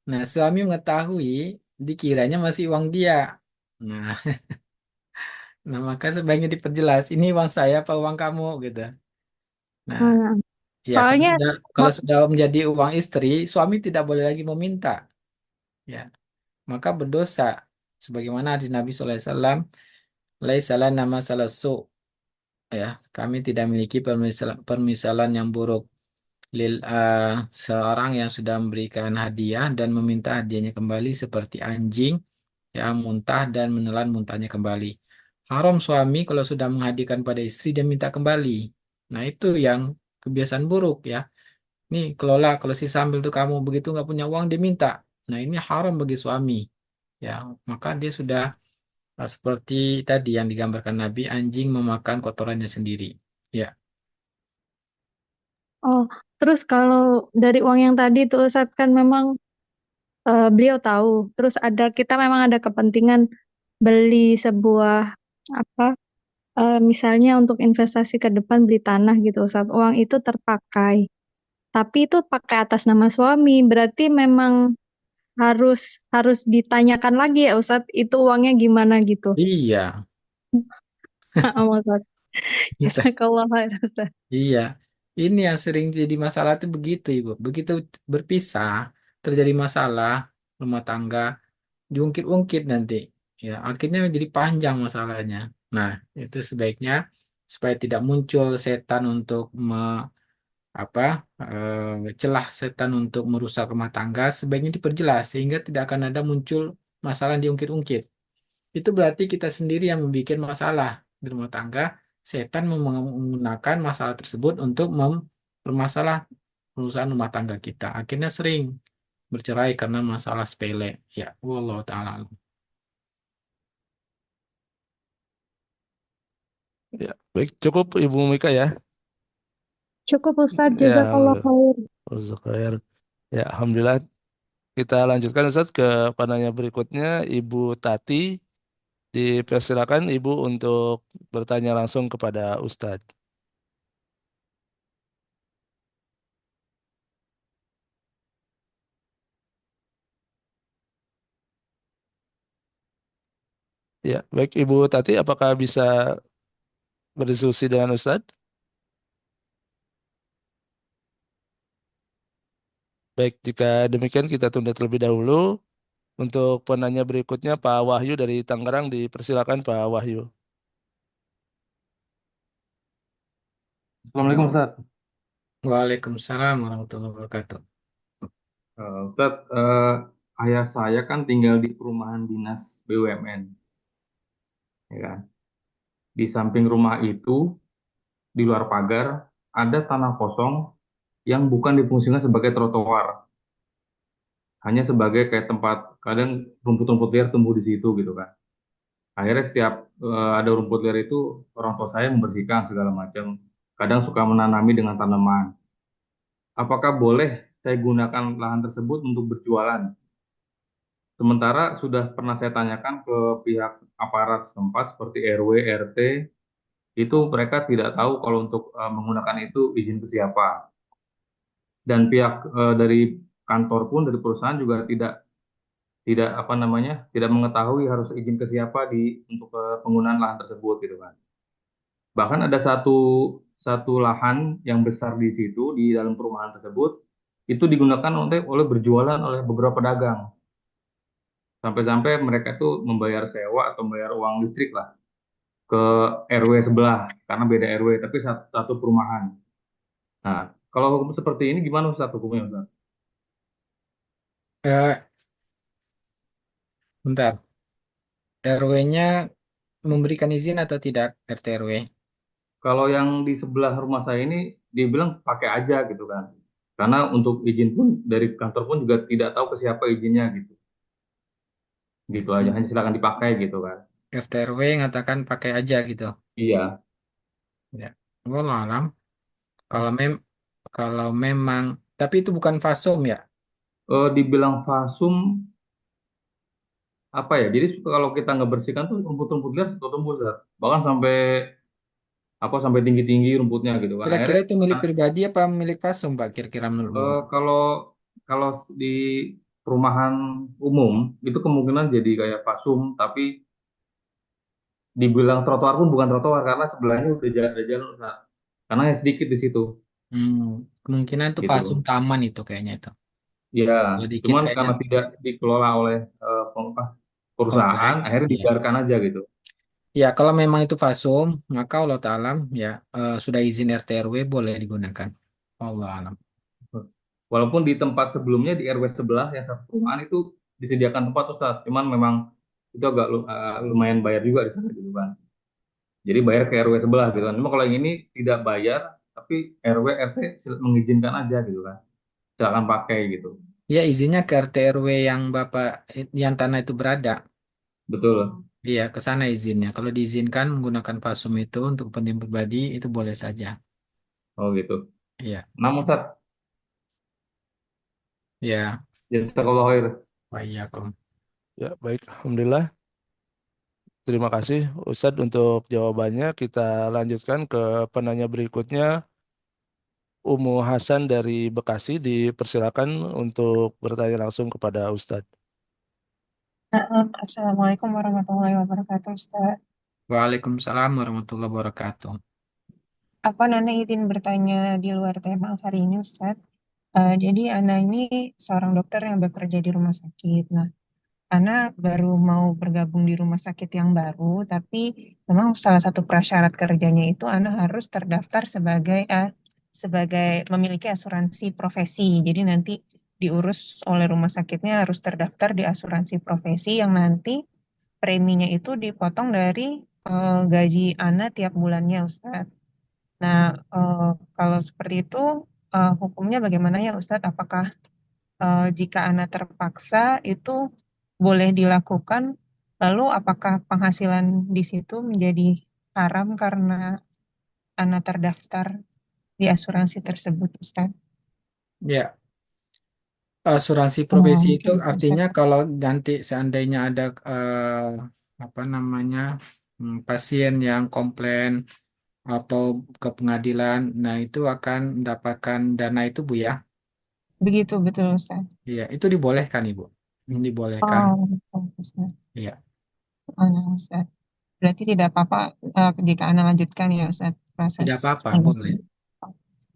Nah, suami mengetahui dikiranya masih uang dia. Nah, nah maka sebaiknya diperjelas, ini uang saya apa uang kamu gitu. Nah, Nah, ya soalnya kalau sudah menjadi uang istri, suami tidak boleh lagi meminta. Ya, maka berdosa. Sebagaimana di Nabi SAW, laisa lana masalah su, ya, kami tidak memiliki permisalan yang buruk seorang yang sudah memberikan hadiah dan meminta hadiahnya kembali seperti anjing yang muntah dan menelan muntahnya kembali. Haram suami kalau sudah menghadiahkan pada istri dan minta kembali. Nah, itu yang kebiasaan buruk ya. Nih, kelola kalau si sambil tuh kamu begitu nggak punya uang diminta. Nah, ini haram bagi suami. Ya, maka dia sudah seperti tadi yang digambarkan Nabi, anjing memakan kotorannya sendiri. Ya. oh, terus kalau dari uang yang tadi tuh Ustadz kan memang beliau tahu. Terus kita memang ada kepentingan beli sebuah apa misalnya untuk investasi ke depan beli tanah gitu Ustadz. Uang itu terpakai. Tapi itu pakai atas nama suami. Berarti memang harus harus ditanyakan lagi ya Ustadz, itu uangnya gimana gitu. Iya. Maaf, Ustadz. Jazakallah khair, Ustadz. Iya, ini yang sering jadi masalah itu begitu, Ibu. Begitu berpisah, terjadi masalah rumah tangga, diungkit-ungkit nanti. Ya, akhirnya menjadi panjang masalahnya. Nah, itu sebaiknya supaya tidak muncul setan untuk apa celah setan untuk merusak rumah tangga, sebaiknya diperjelas sehingga tidak akan ada muncul masalah yang diungkit-ungkit. Itu berarti kita sendiri yang membuat masalah di rumah tangga. Setan menggunakan masalah tersebut untuk mempermasalah urusan rumah tangga kita. Akhirnya sering bercerai karena masalah sepele. Ya, wallahu taala. Ya, baik, cukup Ibu Mika ya. Cukup Ustadz, Ya, jazakallah khair. Alhamdulillah. Ya, Alhamdulillah. Kita lanjutkan Ustaz ke pananya berikutnya, Ibu Tati. Dipersilakan Ibu untuk bertanya langsung kepada Ustadz. Ya, baik Ibu Tati, apakah bisa berdiskusi dengan Ustadz? Baik, jika demikian kita tunda terlebih dahulu. Untuk penanya berikutnya Pak Wahyu dari Tangerang, dipersilakan Pak Wahyu. Assalamualaikum Ustaz. Waalaikumsalam warahmatullahi wabarakatuh. Ustaz, ayah saya kan tinggal di perumahan dinas BUMN, ya kan. Di samping rumah itu, di luar pagar, ada tanah kosong yang bukan difungsikan sebagai trotoar, hanya sebagai kayak tempat kadang rumput-rumput liar tumbuh di situ gitu kan. Akhirnya setiap ada rumput liar itu orang tua saya membersihkan segala macam. Kadang suka menanami dengan tanaman. Apakah boleh saya gunakan lahan tersebut untuk berjualan? Sementara sudah pernah saya tanyakan ke pihak aparat setempat seperti RW, RT, itu mereka tidak tahu kalau untuk menggunakan itu izin ke siapa. Dan pihak dari kantor pun dari perusahaan juga tidak tidak apa namanya tidak mengetahui harus izin ke siapa untuk penggunaan lahan tersebut gitu kan. Bahkan ada satu satu lahan yang besar di situ di dalam perumahan tersebut itu digunakan oleh berjualan oleh beberapa pedagang. Sampai-sampai mereka tuh membayar sewa atau membayar uang listrik lah ke RW sebelah karena beda RW tapi satu perumahan. Nah, kalau hukum seperti ini gimana Ustaz hukumnya Ustaz? Eh, bentar, RW-nya memberikan izin atau tidak, RT RW? Kalau yang di sebelah rumah saya ini dia bilang pakai aja gitu kan. Karena untuk izin pun dari kantor pun juga tidak tahu ke siapa izinnya gitu. Gitu aja, hanya silakan dipakai gitu kan. RT RW ngatakan pakai aja gitu. Iya. Ya, wallah alam. Kalau mem kalau memang, tapi itu bukan fasum ya. Dibilang fasum apa ya? Jadi kalau kita ngebersihkan tuh rumput-rumput liar suka tumbuh, Ustaz. Bahkan sampai apa sampai tinggi-tinggi rumputnya gitu kan. Kira-kira Akhirnya itu milik pribadi apa milik Fasum, Pak? Kira-kira menurut Bapak? kalau kalau di perumahan umum itu kemungkinan jadi kayak fasum, tapi dibilang trotoar pun bukan trotoar karena sebelahnya udah jalan, ada jalan, Ustaz. Karena hanya sedikit di situ Hmm, kemungkinan itu Fasum gitu. taman itu kayaknya itu. Ya, Kalau dikit cuman kayaknya karena tidak dikelola oleh komplek. perusahaan, akhirnya Iya. dibiarkan aja gitu. Ya, kalau memang itu Fasum, maka Allah Ta'ala ya sudah izin RT RW boleh digunakan. Allah alam. Walaupun di tempat sebelumnya di RW sebelah yang satu perumahan itu disediakan tempat, Ustaz, cuman memang itu agak lumayan bayar juga di sana gitu kan. Jadi bayar ke RW sebelah gitu kan. Cuma kalau yang ini tidak bayar, tapi RW RT mengizinkan aja gitu kan. Silakan pakai gitu. Ya, izinnya ke RT RW yang Bapak yang tanah itu berada. Betul. Iya, ke sana izinnya. Kalau diizinkan menggunakan Fasum itu untuk kepentingan pribadi itu boleh saja. Oh gitu. Iya. Namun Ustaz, Ya, jazakallahu khair. waiyakum. Ya, baik. Alhamdulillah. Terima kasih Ustadz untuk jawabannya. Kita lanjutkan ke penanya berikutnya. Umu Hasan dari Bekasi dipersilakan untuk bertanya langsung kepada Ustadz. Assalamualaikum warahmatullahi wabarakatuh, Ustaz. Waalaikumsalam warahmatullahi wabarakatuh. Apa Nana izin bertanya di luar tema hari ini, Ustaz? Jadi Ana ini seorang dokter yang bekerja di rumah sakit. Nah, Ana baru mau bergabung di rumah sakit yang baru, tapi memang salah satu prasyarat kerjanya itu Ana harus terdaftar sebagai memiliki asuransi profesi. Jadi nanti diurus oleh rumah sakitnya harus terdaftar di asuransi profesi yang nanti preminya itu dipotong dari gaji Ana tiap bulannya, Ustadz. Nah, kalau seperti itu, hukumnya bagaimana ya, Ustadz? Apakah jika Ana terpaksa itu boleh dilakukan? Lalu, apakah penghasilan di situ menjadi haram karena Ana terdaftar di asuransi tersebut, Ustadz? Ya, asuransi Nah, profesi itu mungkin itu, artinya Ustadz. kalau nanti seandainya ada apa namanya pasien yang komplain atau ke pengadilan, nah itu akan mendapatkan dana itu Bu ya. Begitu, betul, Ustadz. Iya, itu dibolehkan Ibu. Dibolehkan. Oh, betul, Ustadz. Iya, Oh, nah, Ustadz. Berarti tidak apa-apa jika Anda lanjutkan ya Ustaz proses tidak apa-apa, boleh. ini.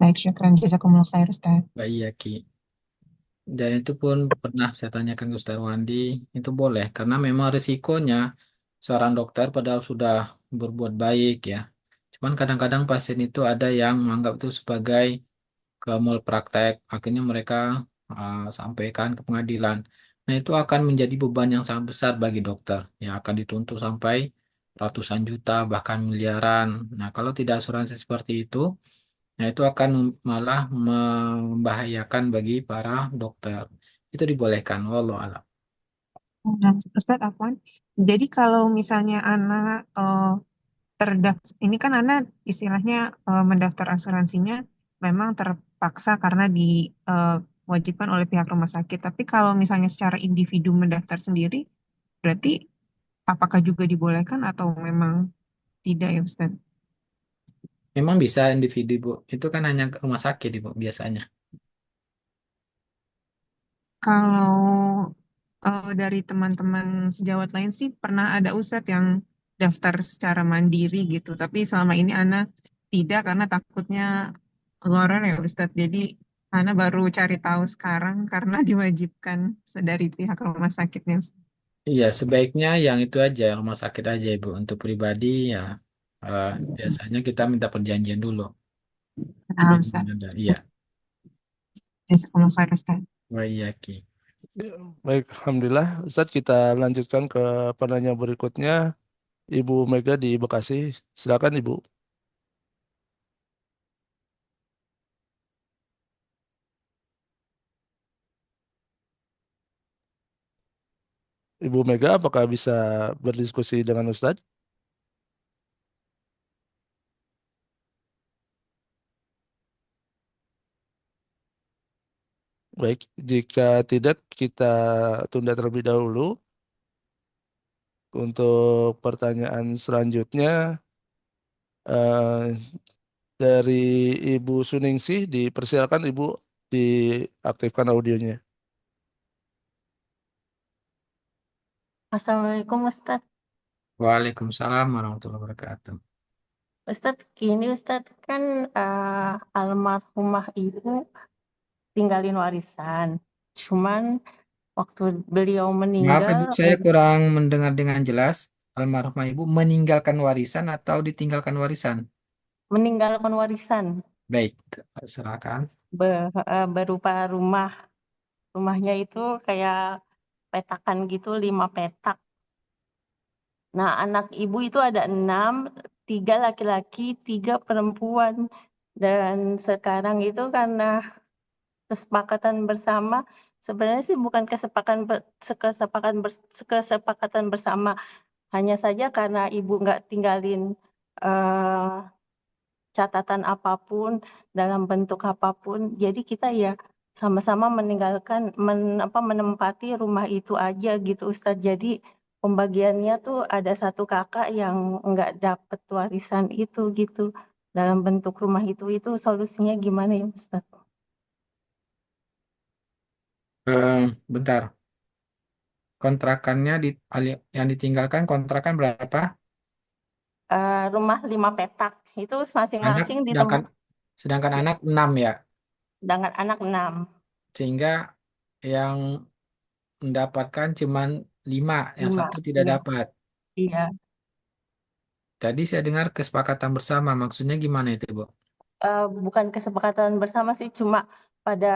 Baik, syukran jazakumullah khair Ustaz. Baik ya Ki. Dan itu pun pernah saya tanyakan ke Ustaz Wandi, itu boleh karena memang risikonya seorang dokter padahal sudah berbuat baik ya. Cuman kadang-kadang pasien itu ada yang menganggap itu sebagai praktek, akhirnya mereka sampaikan ke pengadilan. Nah, itu akan menjadi beban yang sangat besar bagi dokter, yang akan dituntut sampai ratusan juta, bahkan miliaran. Nah, kalau tidak asuransi seperti itu, nah itu akan malah membahayakan bagi para dokter. Itu dibolehkan, wallahu a'lam. Nah, Ustaz Afwan, jadi kalau misalnya anak terdaftar, ini kan anak istilahnya mendaftar asuransinya memang terpaksa karena diwajibkan oleh pihak rumah sakit. Tapi kalau misalnya secara individu mendaftar sendiri, berarti apakah juga dibolehkan atau memang tidak ya Ustaz? Memang bisa individu, Bu. Itu kan hanya ke rumah sakit, Ibu, biasanya. Kalau dari teman-teman sejawat lain sih pernah ada ustadz yang daftar secara mandiri gitu. Tapi selama ini Ana tidak karena takutnya ngoror ya Ustadz. Jadi Ana baru cari tahu sekarang karena diwajibkan dari pihak rumah sakitnya. Iya, sebaiknya yang itu aja, rumah sakit aja, Ibu. Untuk pribadi, ya eh, biasanya kita minta perjanjian dulu. Nah, Jangan Ustadz. ada, iya. Jazakumullah khair Ustadz. Wah, iya, Ki. Ya, baik, Alhamdulillah. Ustadz, kita lanjutkan ke penanya berikutnya. Ibu Mega di Bekasi. Silakan Ibu. Ibu Mega, apakah bisa berdiskusi dengan Ustadz? Baik, jika tidak kita tunda terlebih dahulu. Untuk pertanyaan selanjutnya eh, dari Ibu Suningsih, dipersilakan Ibu diaktifkan audionya. Assalamualaikum Ustadz. Waalaikumsalam warahmatullahi wabarakatuh. Ustadz, gini Ustadz, kan almarhumah ibu tinggalin warisan. Cuman waktu beliau Maaf Ibu, meninggal, saya kurang mendengar dengan jelas. Almarhumah Ibu meninggalkan warisan atau ditinggalkan warisan? meninggalkan warisan Baik, silakan. berupa rumah. Rumahnya itu kayak petakan gitu, 5 petak. Nah, anak ibu itu ada 6, 3 laki-laki, 3 perempuan. Dan sekarang itu karena kesepakatan bersama, sebenarnya sih bukan kesepakatan bersama, hanya saja karena ibu nggak tinggalin eh, catatan apapun dalam bentuk apapun, jadi kita ya sama-sama meninggalkan menempati rumah itu aja gitu Ustadz. Jadi pembagiannya tuh ada satu kakak yang nggak dapet warisan itu gitu dalam bentuk rumah itu solusinya gimana ya Ustadz? Bentar, kontrakannya yang ditinggalkan kontrakan berapa? Rumah 5 petak itu Anak, masing-masing di sedangkan tempat sedangkan anak 6 ya, dengan anak 6. sehingga yang mendapatkan cuma 5, yang 5. satu tidak Iya, dapat. iya. Tadi saya dengar kesepakatan bersama, maksudnya gimana itu, Bu? Bukan kesepakatan bersama sih, cuma pada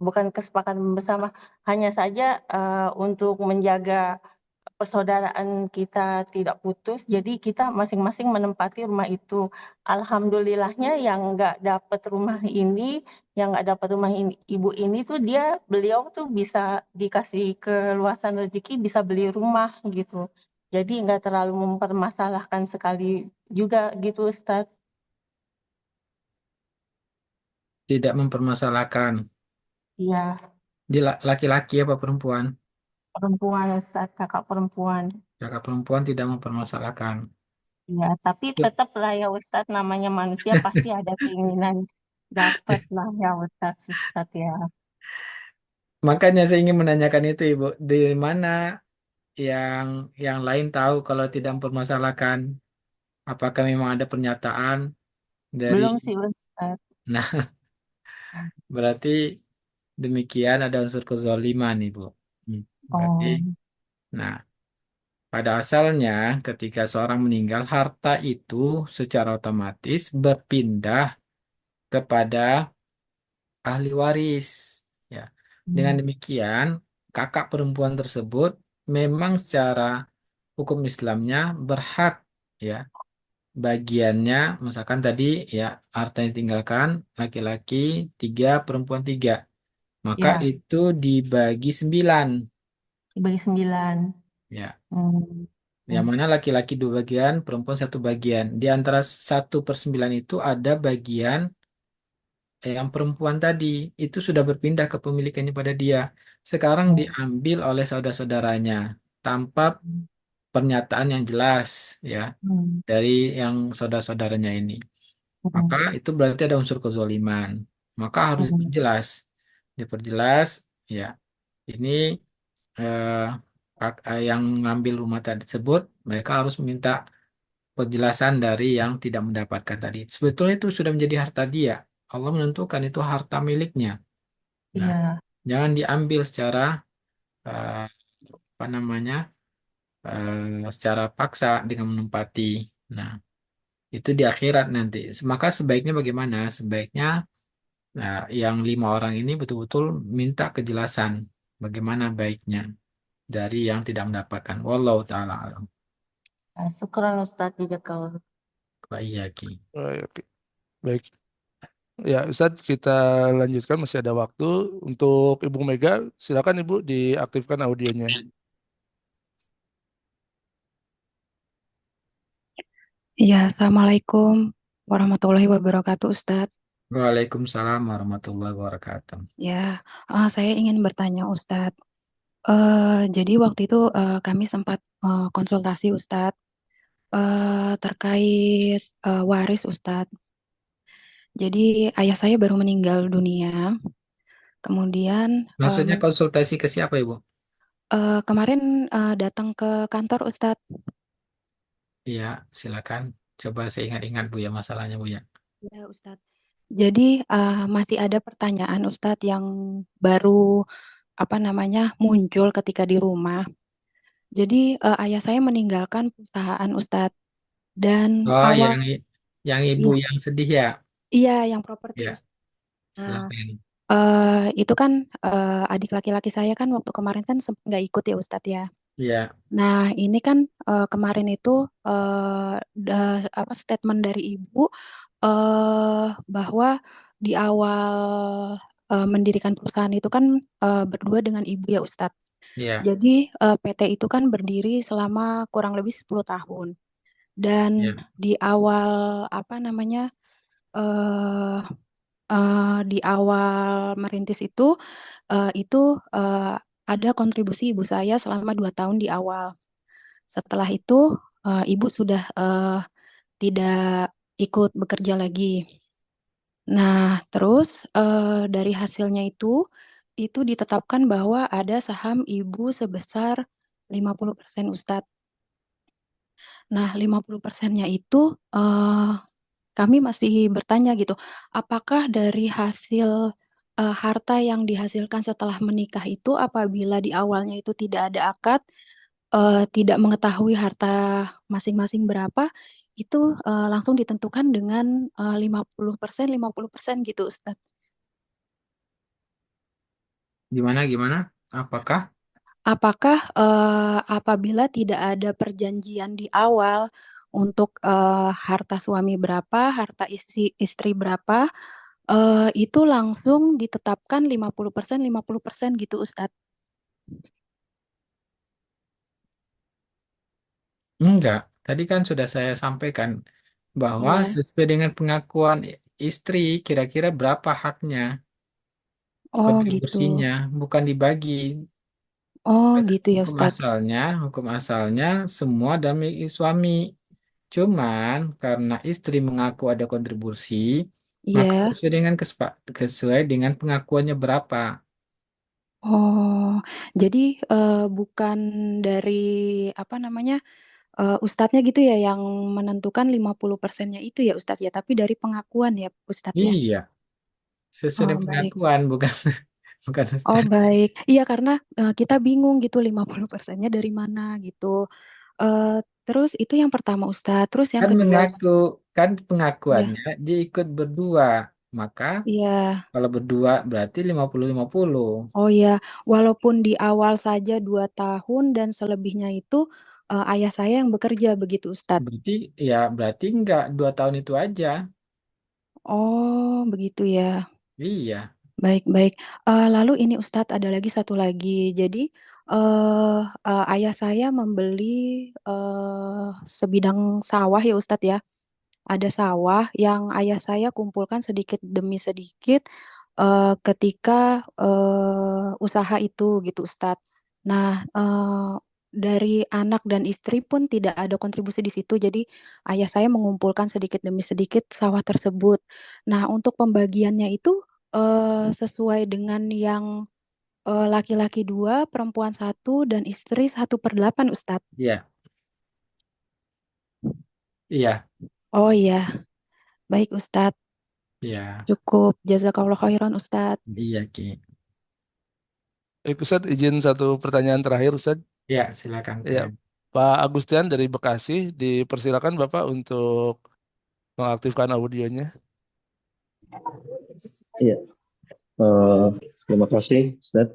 bukan kesepakatan bersama, hanya saja untuk menjaga persaudaraan kita tidak putus, jadi kita masing-masing menempati rumah itu. Alhamdulillahnya yang nggak dapat rumah ini, ibu ini tuh beliau tuh bisa dikasih keluasan rezeki, bisa beli rumah gitu. Jadi nggak terlalu mempermasalahkan sekali juga gitu Ustadz. Tidak mempermasalahkan. Iya, Dia laki-laki apa perempuan? perempuan Ustadz, kakak perempuan. Kakak perempuan tidak mempermasalahkan. Iya, tapi tetap lah ya Ustadz, namanya manusia pasti ada keinginan dapat lah ya Ustadz ya. Makanya saya ingin menanyakan itu, Ibu. Di mana yang yang lain tahu kalau tidak mempermasalahkan? Apakah memang ada pernyataan dari... Belum sih Ustadz. Nah, berarti demikian ada unsur kezaliman, Ibu. Berarti, Oh, nah, pada asalnya ketika seorang meninggal, harta itu secara otomatis berpindah kepada ahli waris. Ya, dengan demikian kakak perempuan tersebut memang secara hukum Islamnya berhak, ya, bagiannya, misalkan tadi ya harta yang ditinggalkan laki-laki 3, perempuan 3, maka ya, itu dibagi 9, dibagi 9. ya, Hmm. yang mana laki-laki 2 bagian, perempuan 1 bagian. Di antara 1/9 itu ada bagian yang perempuan tadi itu sudah berpindah kepemilikannya pada dia. Sekarang Oh. diambil oleh saudara-saudaranya tanpa pernyataan yang jelas, ya, dari yang saudara-saudaranya ini. Maka itu berarti ada unsur kezaliman. Maka harus diperjelas. Diperjelas, ya. Ini eh, yang ngambil rumah tersebut, mereka harus minta penjelasan dari yang tidak mendapatkan tadi. Sebetulnya itu sudah menjadi harta dia. Allah menentukan itu harta miliknya. Nah, Iya, jangan diambil secara eh, apa namanya, secara paksa dengan menempati. Nah, itu di akhirat nanti. Maka sebaiknya bagaimana? Sebaiknya yang 5 orang ini betul-betul minta kejelasan bagaimana baiknya dari yang tidak mendapatkan. Wallahu taala alam. syukran Ustadz juga kalau. Wa iyyaki. Oke. Baik. Ya, Ustadz, kita lanjutkan, masih ada waktu. Untuk Ibu Mega, silakan Ibu diaktifkan audionya. Ya, Assalamualaikum warahmatullahi wabarakatuh, Ustadz. Waalaikumsalam warahmatullahi wabarakatuh. Ya, saya ingin bertanya Ustadz. Jadi waktu itu kami sempat konsultasi Ustadz terkait waris Ustadz. Jadi ayah saya baru meninggal dunia. Kemudian Maksudnya konsultasi ke siapa, Ibu? kemarin datang ke kantor Ustadz. Iya, silakan. Coba saya ingat-ingat Bu ya masalahnya Bu ya. Ya Ustadz. Jadi masih ada pertanyaan Ustadz yang baru muncul ketika di rumah. Jadi ayah saya meninggalkan perusahaan Ustadz dan Oh, awal yang Ibu iya, yang sedih ya? iya yang properti Ya, Ustadz. Nah, silakan. itu kan adik laki-laki saya kan waktu kemarin kan sempat nggak ikut ya Ustadz ya. Iya, Nah, ini kan kemarin itu statement dari ibu bahwa di awal mendirikan perusahaan itu kan berdua dengan ibu ya Ustadz. iya, Jadi PT itu kan berdiri selama kurang lebih 10 tahun. Dan iya, di awal eh di awal merintis itu ada kontribusi ibu saya selama 2 tahun di awal. Setelah itu ibu sudah tidak ikut bekerja lagi. Nah, terus dari hasilnya itu ditetapkan bahwa ada saham ibu sebesar 50% Ustadz. Nah, 50%-nya itu kami masih bertanya gitu, apakah dari hasil harta yang dihasilkan setelah menikah itu apabila di awalnya itu tidak ada akad, tidak mengetahui harta masing-masing berapa, itu langsung ditentukan dengan 50% gitu Ustadz. gimana? Apakah? Apakah apabila tidak ada perjanjian di awal untuk harta suami berapa, harta istri berapa, itu langsung ditetapkan 50% gitu Ustadz. Enggak. Tadi kan sudah saya sampaikan bahwa Iya. sesuai dengan pengakuan istri, kira-kira berapa haknya, Oh gitu. kontribusinya, bukan dibagi. Oh gitu ya Hukum Ustadz. asalnya, hukum asalnya semua dan milik suami. Cuman karena istri mengaku ada kontribusi, maka Iya. sesuai dengan pengakuannya berapa. Oh, jadi bukan dari Ustadznya gitu ya yang menentukan 50%-nya itu ya Ustadz ya, tapi dari pengakuan ya Ustadz ya. Iya, sesuai Oh dengan baik. pengakuan, bukan bukan Oh Ustaz. baik. Iya karena kita bingung gitu 50%-nya dari mana gitu. Terus itu yang pertama Ustadz. Terus yang Kan kedua, mengaku, kan ya, pengakuannya dia ikut berdua. Maka iya. kalau berdua berarti 50-50. Oh ya, walaupun di awal saja 2 tahun dan selebihnya itu ayah saya yang bekerja begitu Ustadz. Berarti enggak 2 tahun itu aja. Oh begitu ya. Iya, Baik-baik. Lalu ini Ustadz ada lagi satu lagi. Jadi ayah saya membeli sebidang sawah ya Ustadz ya. Ada sawah yang ayah saya kumpulkan sedikit demi sedikit ketika usaha itu gitu Ustadz. Nah, dari anak dan istri pun tidak ada kontribusi di situ. Jadi ayah saya mengumpulkan sedikit demi sedikit sawah tersebut. Nah, untuk pembagiannya itu sesuai dengan yang laki-laki 2, perempuan 1, dan istri 1/8 Ustadz. iya, iya, Oh iya, baik Ustadz. iya, Cukup. Jazakallah khairan Ustadz. iya, Ki. Baik, Ustadz, izin satu pertanyaan terakhir, Ustadz. Ya, silakan. Ya, Pak Agustian dari Bekasi, dipersilakan Bapak untuk mengaktifkan audionya. Iya, eh, terima kasih, Ustaz.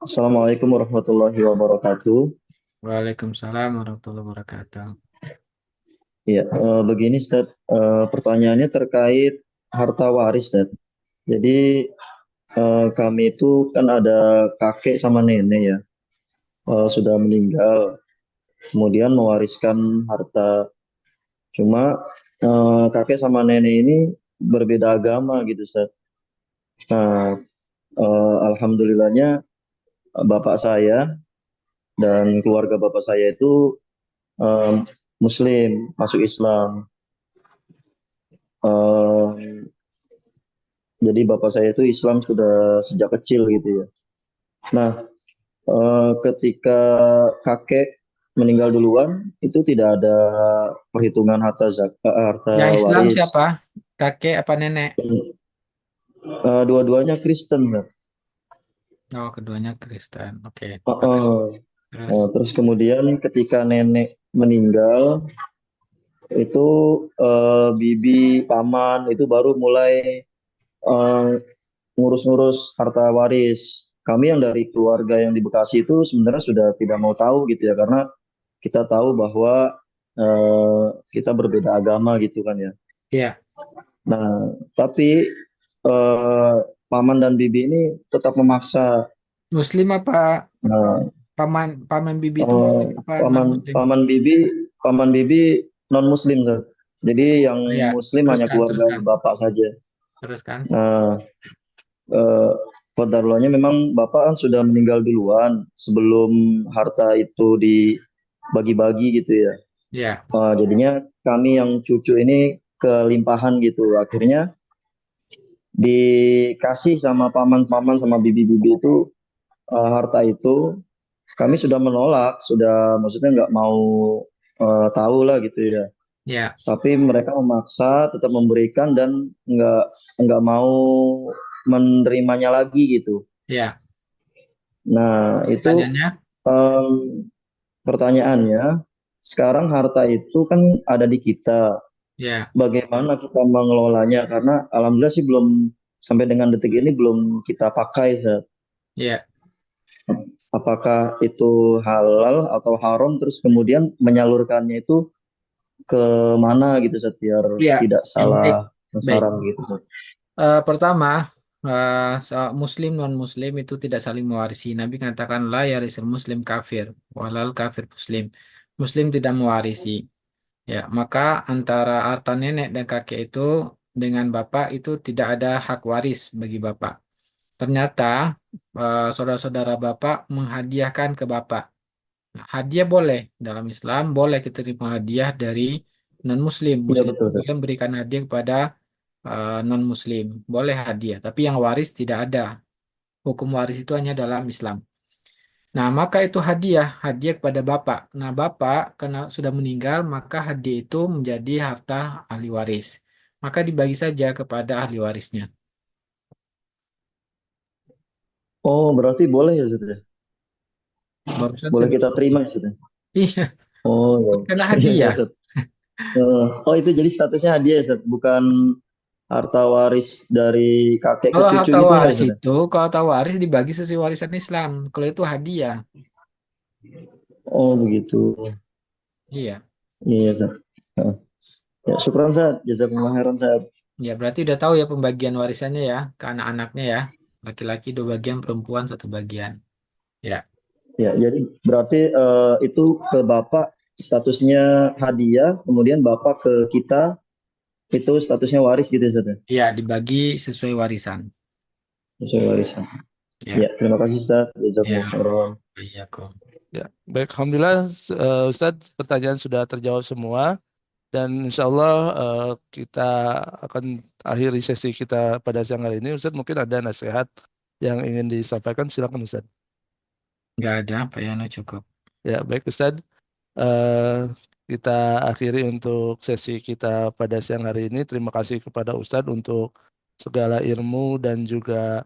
Assalamualaikum warahmatullahi wabarakatuh. Waalaikumsalam warahmatullahi wabarakatuh. Iya, begini, Ustaz. Pertanyaannya terkait harta waris, Ustaz. Jadi kami itu kan ada kakek sama nenek ya, sudah meninggal, kemudian mewariskan harta. Cuma kakek sama nenek ini berbeda agama gitu Ustaz. Nah, alhamdulillahnya bapak saya dan keluarga bapak saya itu eh, Muslim, masuk Islam. Eh, jadi bapak saya itu Islam sudah sejak kecil gitu ya. Nah, ketika kakek meninggal duluan itu tidak ada perhitungan harta Yang Islam waris. siapa? Kakek apa nenek? Dua-duanya Kristen, Ustaz. Oh, keduanya Kristen. Oke. Terus. Terus kemudian ketika nenek meninggal itu bibi paman itu baru mulai eh, ngurus-ngurus harta waris. Kami yang dari keluarga yang di Bekasi itu sebenarnya sudah tidak mau tahu gitu ya, karena kita tahu bahwa kita berbeda agama gitu kan ya. Iya. Nah, tapi paman dan bibi ini tetap memaksa. Muslim apa Nah, paman bibi itu Muslim apa non-Muslim? paman bibi non Muslim, Ustaz. Jadi yang Ya, Muslim hanya keluarga teruskan. bapak saja. Teruskan. Nah, qadarulahnya memang bapak kan sudah meninggal duluan sebelum harta itu dibagi-bagi gitu ya. Ya. Jadinya kami yang cucu ini kelimpahan gitu. Akhirnya dikasih sama paman-paman sama bibi-bibi itu harta itu. Kami sudah menolak, sudah maksudnya nggak mau tahu lah gitu ya. Ya. Tapi mereka memaksa tetap memberikan dan nggak mau menerimanya lagi gitu. Ya. Nah, itu pertanyaannya, sekarang harta itu kan ada di kita. Ya. Bagaimana kita mengelolanya? Karena alhamdulillah sih belum sampai dengan detik ini belum kita pakai, Ustaz. Ya. Apakah itu halal atau haram? Terus kemudian menyalurkannya itu ke mana gitu, Ustaz, biar Ya. tidak salah sasaran Baik. gitu, Ustaz. Pertama, Muslim non-Muslim itu tidak saling mewarisi. Nabi mengatakan la yarisul Muslim kafir, walal kafir Muslim. Muslim tidak mewarisi. Ya, maka antara harta nenek dan kakek itu dengan bapak itu tidak ada hak waris bagi bapak. Ternyata saudara-saudara bapak menghadiahkan ke bapak. Nah, hadiah boleh dalam Islam, boleh kita terima hadiah dari non-Muslim. Iya, Muslim betul, Ustaz. boleh memberikan hadiah kepada non-Muslim, boleh hadiah. Tapi yang waris tidak ada. Hukum waris itu hanya dalam Islam. Nah, maka itu hadiah kepada bapak. Nah, bapak karena sudah meninggal, maka hadiah itu menjadi harta ahli waris. Maka dibagi saja kepada ahli warisnya. Oh, berarti boleh ya, Ustaz, ya? Barusan Boleh saya kita terima ya, Ustaz, ya? Iya, Oh, ya. karena Iya, hadiah. Ustaz. Oh, itu jadi statusnya hadiah, Ustaz, bukan harta waris dari kakek ke Kalau cucu harta gitu nggak, waris Ustaz, ya? itu, kalau harta waris dibagi sesuai warisan Islam. Kalau itu hadiah. Oh, begitu. Iya. Iya, Ustaz. Ya, syukran, Ustaz. Jazakumullah khairan, Ustaz. Ya, berarti udah tahu ya pembagian warisannya ya ke anak-anaknya ya. Laki-laki 2 bagian, perempuan 1 bagian. Ya. Ya, jadi berarti itu ke bapak statusnya hadiah, kemudian bapak ke kita itu statusnya waris gitu, Ustaz, ya? Ya, dibagi sesuai warisan. Sesuai warisan. Ya. Ya, terima kasih, Ustaz. Jazakumullah Ya. khairan. Iya, kok. Ya, baik. Alhamdulillah, Ustadz, pertanyaan sudah terjawab semua. Dan insya Allah kita akan akhiri sesi kita pada siang hari ini. Ustadz, mungkin ada nasihat yang ingin disampaikan. Silakan, Ustadz. Nggak ada, Pak Yono cukup. Ya, baik, Ustadz. Kita akhiri untuk sesi kita pada siang hari ini. Terima kasih kepada Ustadz untuk segala ilmu dan juga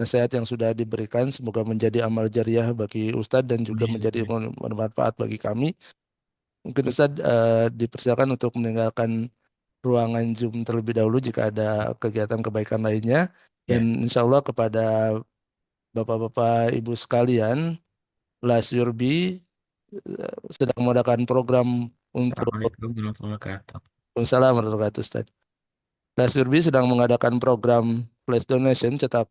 nasihat yang sudah diberikan. Semoga menjadi amal jariah bagi Ustadz dan juga menjadi bermanfaat bagi kami. Mungkin Ustadz dipersilakan untuk meninggalkan ruangan Zoom terlebih dahulu jika ada kegiatan kebaikan lainnya. Dan insya Allah kepada Bapak-Bapak Ibu sekalian, Las Yurbi sedang mengadakan program untuk Assalamualaikum warahmatullahi wabarakatuh. Waalaikumsalam warahmatullahi wabarakatuh, Ustadz. Las Yurbi sedang mengadakan program flash donation cetak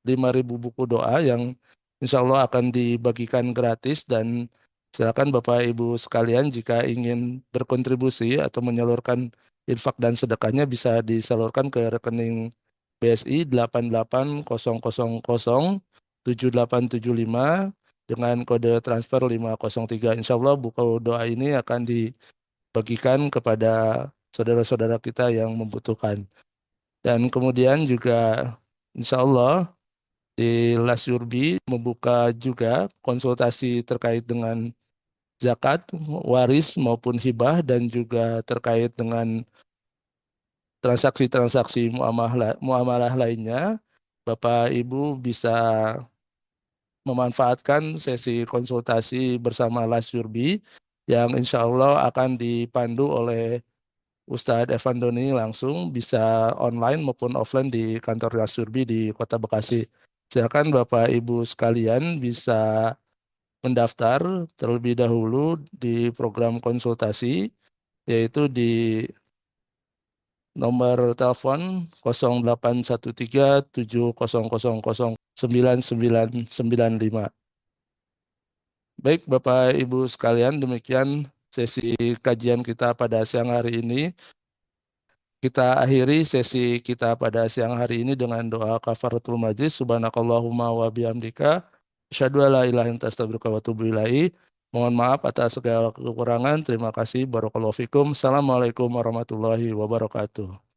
5.000 buku doa yang insya Allah akan dibagikan gratis, dan silakan Bapak Ibu sekalian jika ingin berkontribusi atau menyalurkan infak dan sedekahnya bisa disalurkan ke rekening BSI 88,000,7875 dengan kode transfer 503. Insya Allah buku doa ini akan dibagikan kepada saudara-saudara kita yang membutuhkan. Dan kemudian juga insya Allah di Las Yurbi membuka juga konsultasi terkait dengan zakat, waris maupun hibah dan juga terkait dengan transaksi-transaksi muamalah lainnya. Bapak Ibu bisa memanfaatkan sesi konsultasi bersama Las Yurbi yang insya Allah akan dipandu oleh Ustadz Evan Doni langsung, bisa online maupun offline di kantor Las Yurbi di Kota Bekasi. Silakan Bapak Ibu sekalian bisa mendaftar terlebih dahulu di program konsultasi, yaitu di nomor telepon 081370009995. Baik Bapak Ibu sekalian, demikian sesi kajian kita pada siang hari ini. Kita akhiri sesi kita pada siang hari ini dengan doa kafaratul majlis. Subhanakallahumma wa bihamdika asyhadu an la ilaha illa anta astaghfiruka wa atubu ilaik. Mohon maaf atas segala kekurangan. Terima kasih. Barakallahu fikum. Assalamualaikum warahmatullahi wabarakatuh.